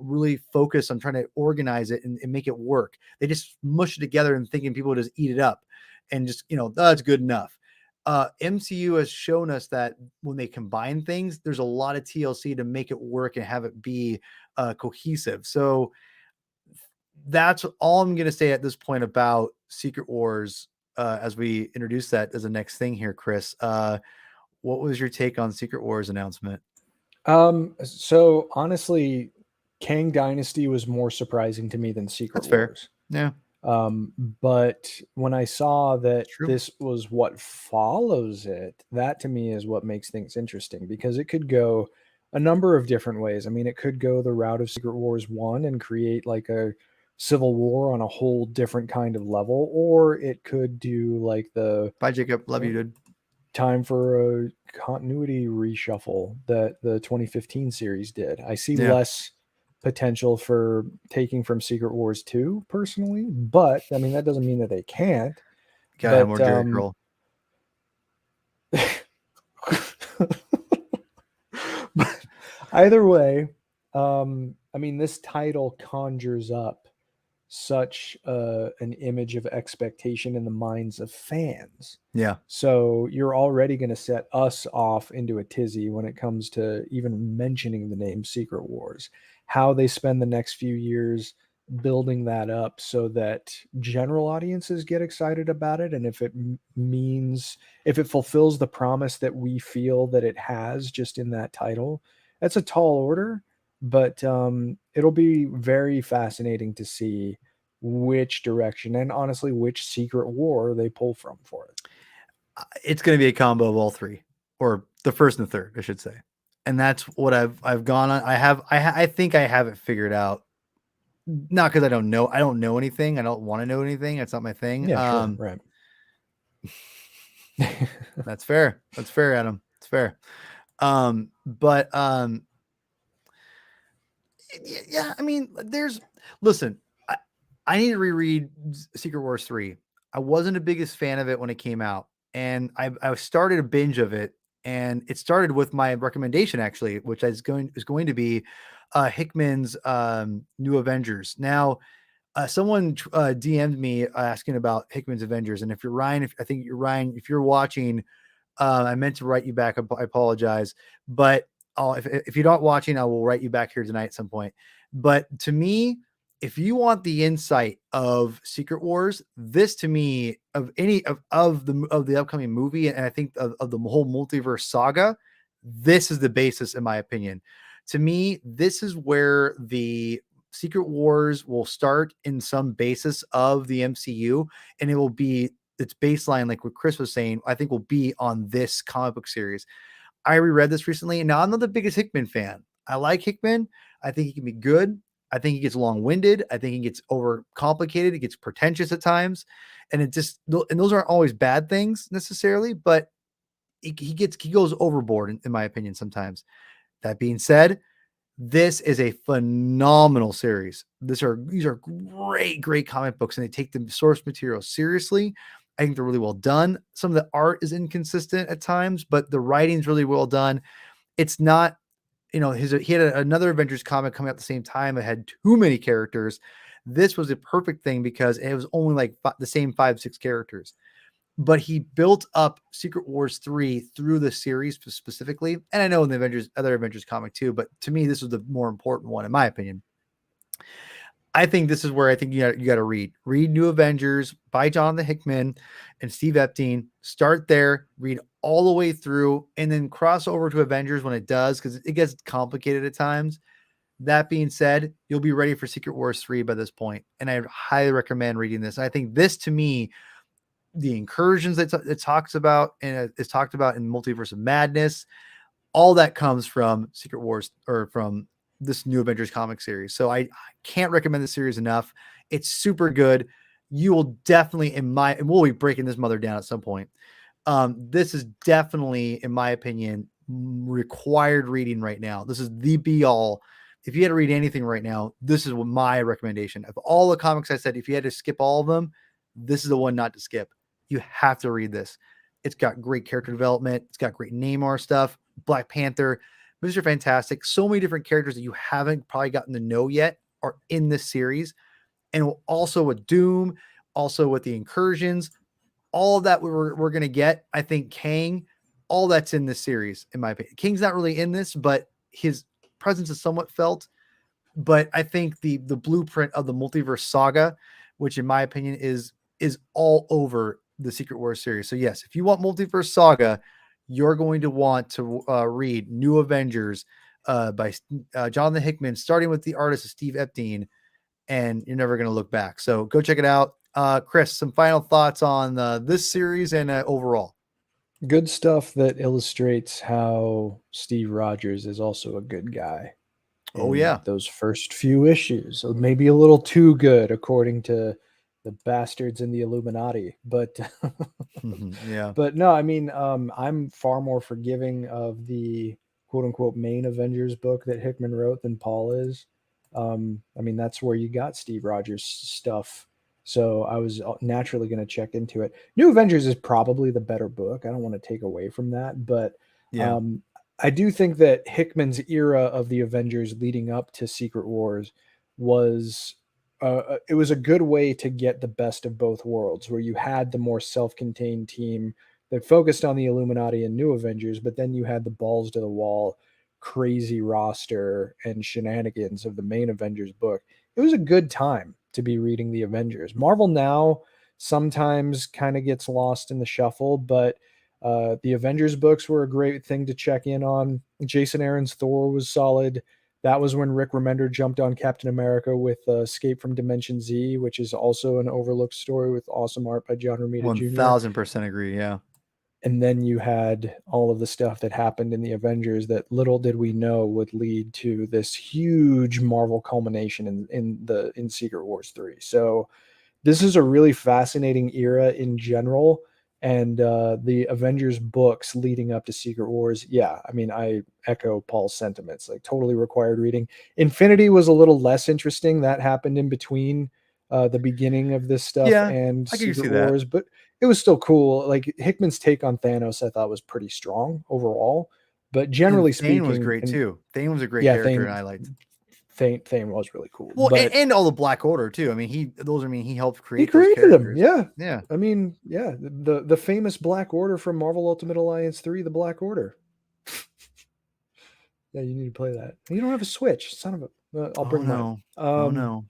really focus on trying to organize it and make it work. They just mush it together and thinking people would just eat it up and just that's good enough. MCU has shown us that when they combine things, there's a lot of TLC to make it work and have it be cohesive. So that's all I'm going to say at this point about Secret Wars as we introduce that as the next thing here, Chris. What was your take on Secret Wars announcement? So honestly, Kang Dynasty was more surprising to me than Secret Wars. Yeah. But when I saw that True. this was what follows it, that to me is what makes things interesting, because it could go a number of different ways. I mean, it could go the route of Secret Wars 1 and create like a civil war on a whole different kind of level, or it could do like the Bye, Jacob. Love you, dude. Time for a continuity reshuffle that the 2015 series did. I see less potential for taking from Secret Wars 2 personally, but I mean, that doesn't mean that they can't. Gotta have more Jerry Curl. But either way, I mean, this title conjures up such an image of expectation in the minds of fans. Yeah. So you're already going to set us off into a tizzy when it comes to even mentioning the name Secret Wars. How they spend the next few years building that up so that general audiences get excited about it, and if it fulfills the promise that we feel that it has just in that title, that's a tall order. But it'll be very fascinating to see which direction and honestly which secret war they pull from for it. It's going to be a combo of all three, or the first and the third, I should say. And that's what I've gone on. I think I have it figured out. Not because I don't know anything. I don't want to know anything. That's not my thing. Yeah, sure, right. That's fair. That's fair, Adam. It's fair. But yeah, I mean, listen, I need to reread Secret Wars 3. I wasn't the biggest fan of it when it came out, and I started a binge of it, and it started with my recommendation actually, which is going to be Hickman's New Avengers. Now, someone DM'd me asking about Hickman's Avengers, and if you're Ryan, if you're watching, I meant to write you back. I apologize, but if you're not watching, I will write you back here tonight at some point. But to me, if you want the insight of Secret Wars, this to me of any of the upcoming movie, and I think of the whole multiverse saga, this is the basis, in my opinion. To me, this is where the Secret Wars will start in some basis of the MCU, and it will be its baseline, like what Chris was saying, I think will be on this comic book series. I reread this recently, and now I'm not the biggest Hickman fan. I like Hickman. I think he can be good. I think he gets long-winded. I think he gets overcomplicated. He gets pretentious at times, and those aren't always bad things necessarily, but he goes overboard in my opinion sometimes. That being said, this is a phenomenal series. These are great comic books, and they take the source material seriously. I think they're really well done. Some of the art is inconsistent at times, but the writing's really well done. It's not, he had another Avengers comic coming out at the same time. It had too many characters. This was a perfect thing because it was only like the same 5-6 characters. But he built up Secret Wars 3 through the series specifically. And I know in the other Avengers comic too, but to me, this was the more important one, in my opinion. I think this is where I think you got to read New Avengers by Jonathan Hickman and Steve Epstein. Start there, read all the way through, and then cross over to Avengers when it does, because it gets complicated at times. That being said, you'll be ready for Secret Wars 3 by this point, and I highly recommend reading this. I think this, to me, the incursions that it talks about and it's talked about in Multiverse of Madness, all that comes from Secret Wars, or from this New Avengers comic series. So I can't recommend the series enough. It's super good. You will definitely, and we'll be breaking this mother down at some point. This is definitely, in my opinion, required reading right now. This is the be all. if you had to read anything right now, this is my recommendation. Of all the comics I said, if you had to skip all of them, this is the one not to skip. You have to read this. It's got great character development. It's got great Namor stuff, Black Panther, Mr. Fantastic. So many different characters that you haven't probably gotten to know yet are in this series. And also with Doom, also with the incursions, all of that we're going to get. I think Kang, all that's in this series, in my opinion. Kang's not really in this, but his presence is somewhat felt. But I think the blueprint of the multiverse saga, which in my opinion is all over the Secret Wars series. So yes, if you want multiverse saga, you're going to want to read New Avengers by Jonathan Hickman, starting with the artist of Steve Epstein, and you're never going to look back. So go check it out. Chris, some final thoughts on this series and overall. Good stuff that illustrates how Steve Rogers is also a good guy. Oh yeah, those first few issues, maybe a little too good according to the bastards in the Illuminati, but yeah. But no, I mean, I'm far more forgiving of the quote unquote main Avengers book that Hickman wrote than Paul is. I mean, that's where you got Steve Rogers stuff. So I was naturally going to check into it. New Avengers is probably the better book. I don't want to take away from that, but Yeah. I do think that Hickman's era of the Avengers leading up to Secret Wars was it was a good way to get the best of both worlds, where you had the more self-contained team that focused on the Illuminati and New Avengers, but then you had the balls to the wall, crazy roster and shenanigans of the main Avengers book. It was a good time to be reading the Avengers. Marvel now sometimes kind of gets lost in the shuffle, but the Avengers books were a great thing to check in on. Jason Aaron's Thor was solid. That was when Rick Remender jumped on Captain America with Escape from Dimension Z, which is also an overlooked story with awesome art by John Romita Jr. 1000% agree. Yeah. And then you had all of the stuff that happened in the Avengers that little did we know would lead to this huge Marvel culmination in Secret Wars 3. So this is a really fascinating era in general. And the Avengers books leading up to Secret Wars, yeah, I mean, I echo Paul's sentiments, like totally required reading. Infinity was a little less interesting. That happened in between the beginning of this stuff and I can see Secret that. Wars, but it was still cool. Like Hickman's take on Thanos, I thought was pretty strong overall. But generally speaking, Thane was great too. Thane was a great yeah, character, and I liked. Thane was really cool. Well, but and all the Black Order too. I mean, he helped create. He created them. Yeah, yeah. I mean, yeah, the famous Black Order from Marvel Ultimate Alliance 3, the Black Order. Yeah, you need to play that. You don't have a Switch, son of a. I'll bring mine. Oh no.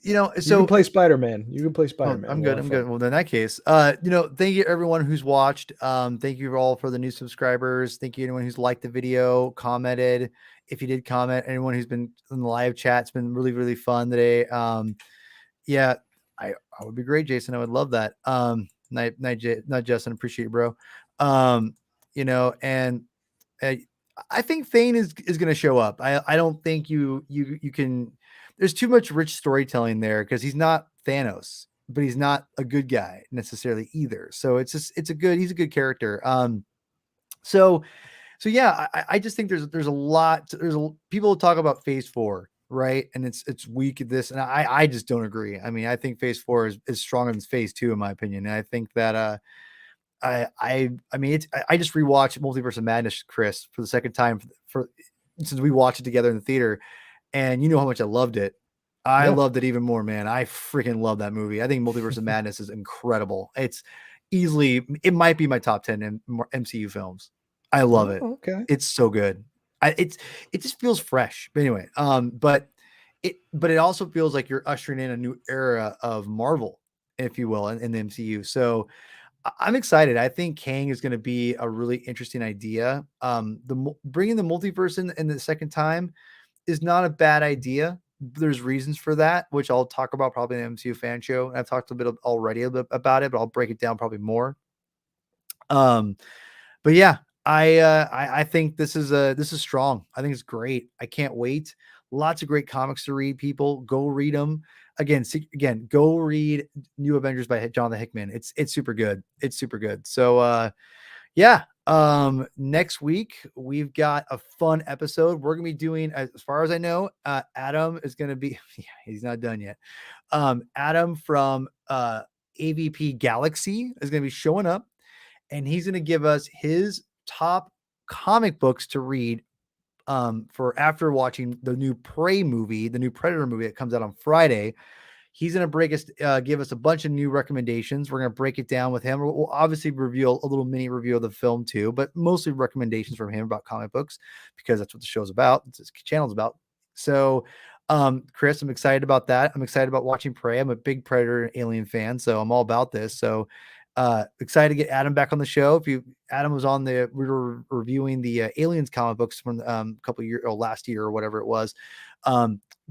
You know, so you can play Spider-Man. You can play Spider-Man. I'm good. I'm good. Well, in that case, you know, thank you everyone who's watched. Thank you all for the new subscribers. Thank you anyone who's liked the video, commented. If you did comment, anyone who's been in the live chat, it's been really, really fun today. Yeah, I would be great, Jason. I would love that. Not Justin, appreciate it, bro. You know, and I think Thane is going to show up. I don't think you can. There's too much rich storytelling there because he's not Thanos, but he's not a good guy necessarily either. So he's a good character. So yeah, I just think there's a lot. People talk about Phase 4, right? And it's weak at this, and I just don't agree. I mean, I think Phase 4 is stronger than Phase 2 in my opinion, and I think that I mean, I just rewatched Multiverse of Madness, Chris, for the second time since we watched it together in the theater. And you know how much I loved it. I loved it even more, man. I freaking love that movie. I think Multiverse of Madness is incredible. It might be my top 10 MCU films. I love it. Okay. It's so good. It just feels fresh. But anyway, but it also feels like you're ushering in a new era of Marvel, if you will, in the MCU. So I'm excited. I think Kang is going to be a really interesting idea. Bringing the multiverse in the second time is not a bad idea. There's reasons for that, which I'll talk about probably in the MCU fan show. I've talked a bit about it, but I'll break it down probably more. But yeah, I think this is strong. I think it's great. I can't wait. Lots of great comics to read. People go read them. Again, go read New Avengers by Jonathan Hickman. It's super good. It's super good. So yeah. Next week we've got a fun episode. We're gonna be doing, as far as I know, Adam is gonna be yeah, he's not done yet. Adam from AVP Galaxy is gonna be showing up, and he's gonna give us his top comic books to read for after watching the new Prey movie, the new Predator movie that comes out on Friday. He's going to give us a bunch of new recommendations. We're going to break it down with him. We'll obviously reveal a little mini review of the film too, but mostly recommendations from him about comic books because that's what the show's about. It's his channel's about. So, Chris, I'm excited about that. I'm excited about watching Prey. I'm a big Predator and Alien fan, so I'm all about this. So, excited to get Adam back on the show. Adam was on we were reviewing the Aliens comic books from a couple years or last year or whatever it was.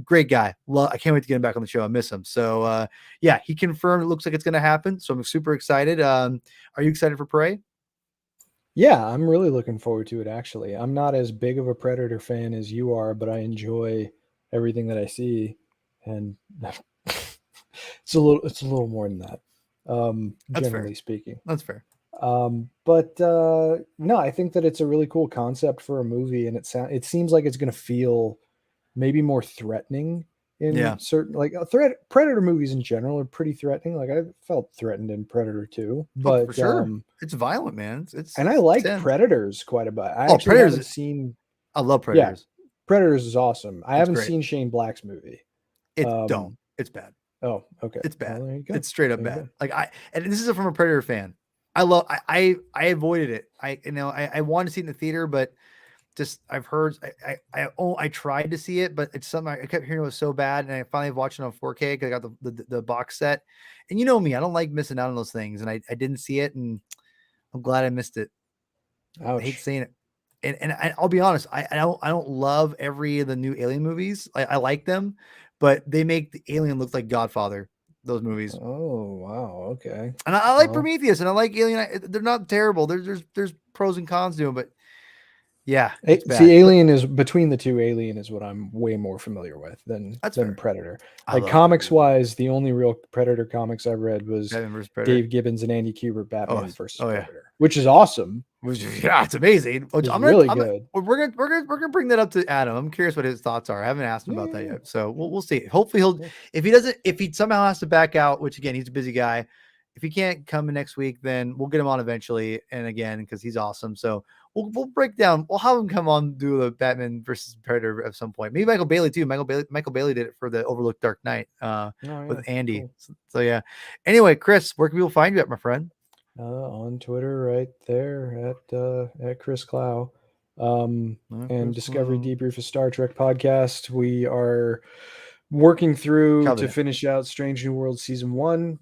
Great guy. I can't wait to get him back on the show. I miss him. So yeah, he confirmed it looks like it's going to happen. So I'm super excited. Are you excited for Prey? Yeah, I'm really looking forward to it. Actually, I'm not as big of a Predator fan as you are, but I enjoy everything that I see, and it's a little more than that. Generally speaking, that's fair. But no, I think that it's a really cool concept for a movie, and it seems like it's going to feel maybe more threatening in certain, like Predator movies in general are pretty threatening. Like I felt threatened in Predator 2, but for sure. It's violent, man. And I like Predators quite a bit. I love Predators. Yeah, Predators is awesome. I haven't seen Shane Black's movie. It's bad. Oh, okay. It's bad. Well, there you go. It's straight up bad. Like and this is from a Predator fan. I avoided it. I wanted to see it in the theater, but just I've heard I tried to see it, but it's something I kept hearing it was so bad, and I finally watched it on 4K because I got the box set. And you know me, I don't like missing out on those things, and I didn't see it, and I'm glad I missed it. Ouch. I hate saying it. And I'll be honest, I don't love every of the new Alien movies. I like them, but they make the Alien look like Godfather. Those movies. Oh wow, okay. And I like Prometheus, and I like Alien. They're not terrible. There's pros and cons to them, but yeah. See, Alien is between the two. Alien is what I'm way more familiar with than Predator. Like comics wise, the only real Predator comics I read was Dave Gibbons and Andy Kubert Batman versus Predator, which is awesome. Yeah, it's amazing. Really good. We're gonna bring that up to Adam. I'm curious what his thoughts are. I haven't asked him about that yet, so we'll see. Hopefully if he somehow has to back out, which again he's a busy guy. If he can't come in next week, then we'll get him on eventually, and again because he's awesome. So we'll break down. We'll have him come on do the Batman versus Predator at some point. Maybe Michael Bailey too. Michael Bailey did it for the Overlooked Dark Knight with Andy. Cool. So yeah. Anyway, Chris, where can people find you at, my friend? On Twitter, right there at Chris Clow, and Discovery Debrief of Star Trek podcast. We are working through to finish out Strange New World Season 1.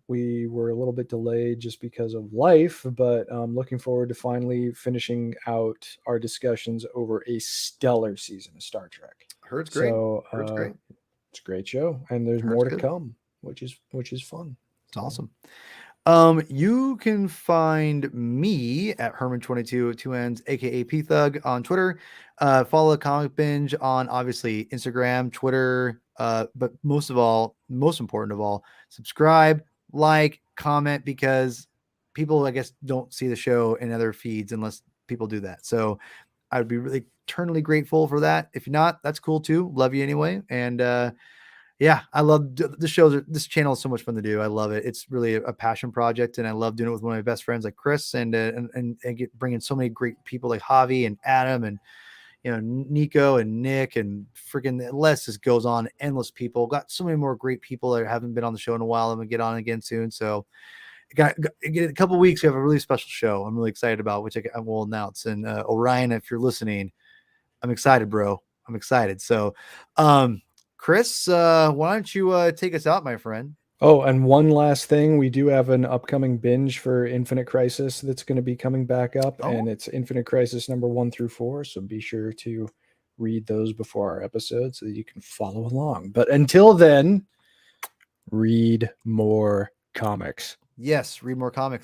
We were a little bit delayed just because of life, but looking forward to finally finishing out our discussions over a stellar season of Star Trek. I heard it's great. So great. It's a great show, and there's more to come, which is fun. It's awesome. You can find me at Herman22 2 N's, aka P Thug on Twitter. Follow the Comic Binge on obviously Instagram, Twitter, but most important of all, subscribe, like, comment, because people I guess don't see the show in other feeds unless people do that. So I would be really eternally grateful for that. If you're not, that's cool too. Love you anyway. And yeah, I love the shows. This channel is so much fun to do. I love it. It's really a passion project, and I love doing it with one of my best friends like Chris, and bringing so many great people like Javi and Adam and Nico and Nick and freaking the list just goes on. Endless people. Got so many more great people that haven't been on the show in a while. I'm gonna get on again soon. So got a couple of weeks. We have a really special show. I'm really excited about, which I will announce. And Orion, if you're listening, I'm excited, bro. I'm excited. So, Chris, why don't you take us out, my friend? Oh, and one last thing. We do have an upcoming binge for Infinite Crisis that's going to be coming back up, and it's Infinite Crisis number 1 through 4. So be sure to read those before our episode so that you can follow along. But until then, read more comics. Yes, read more comics.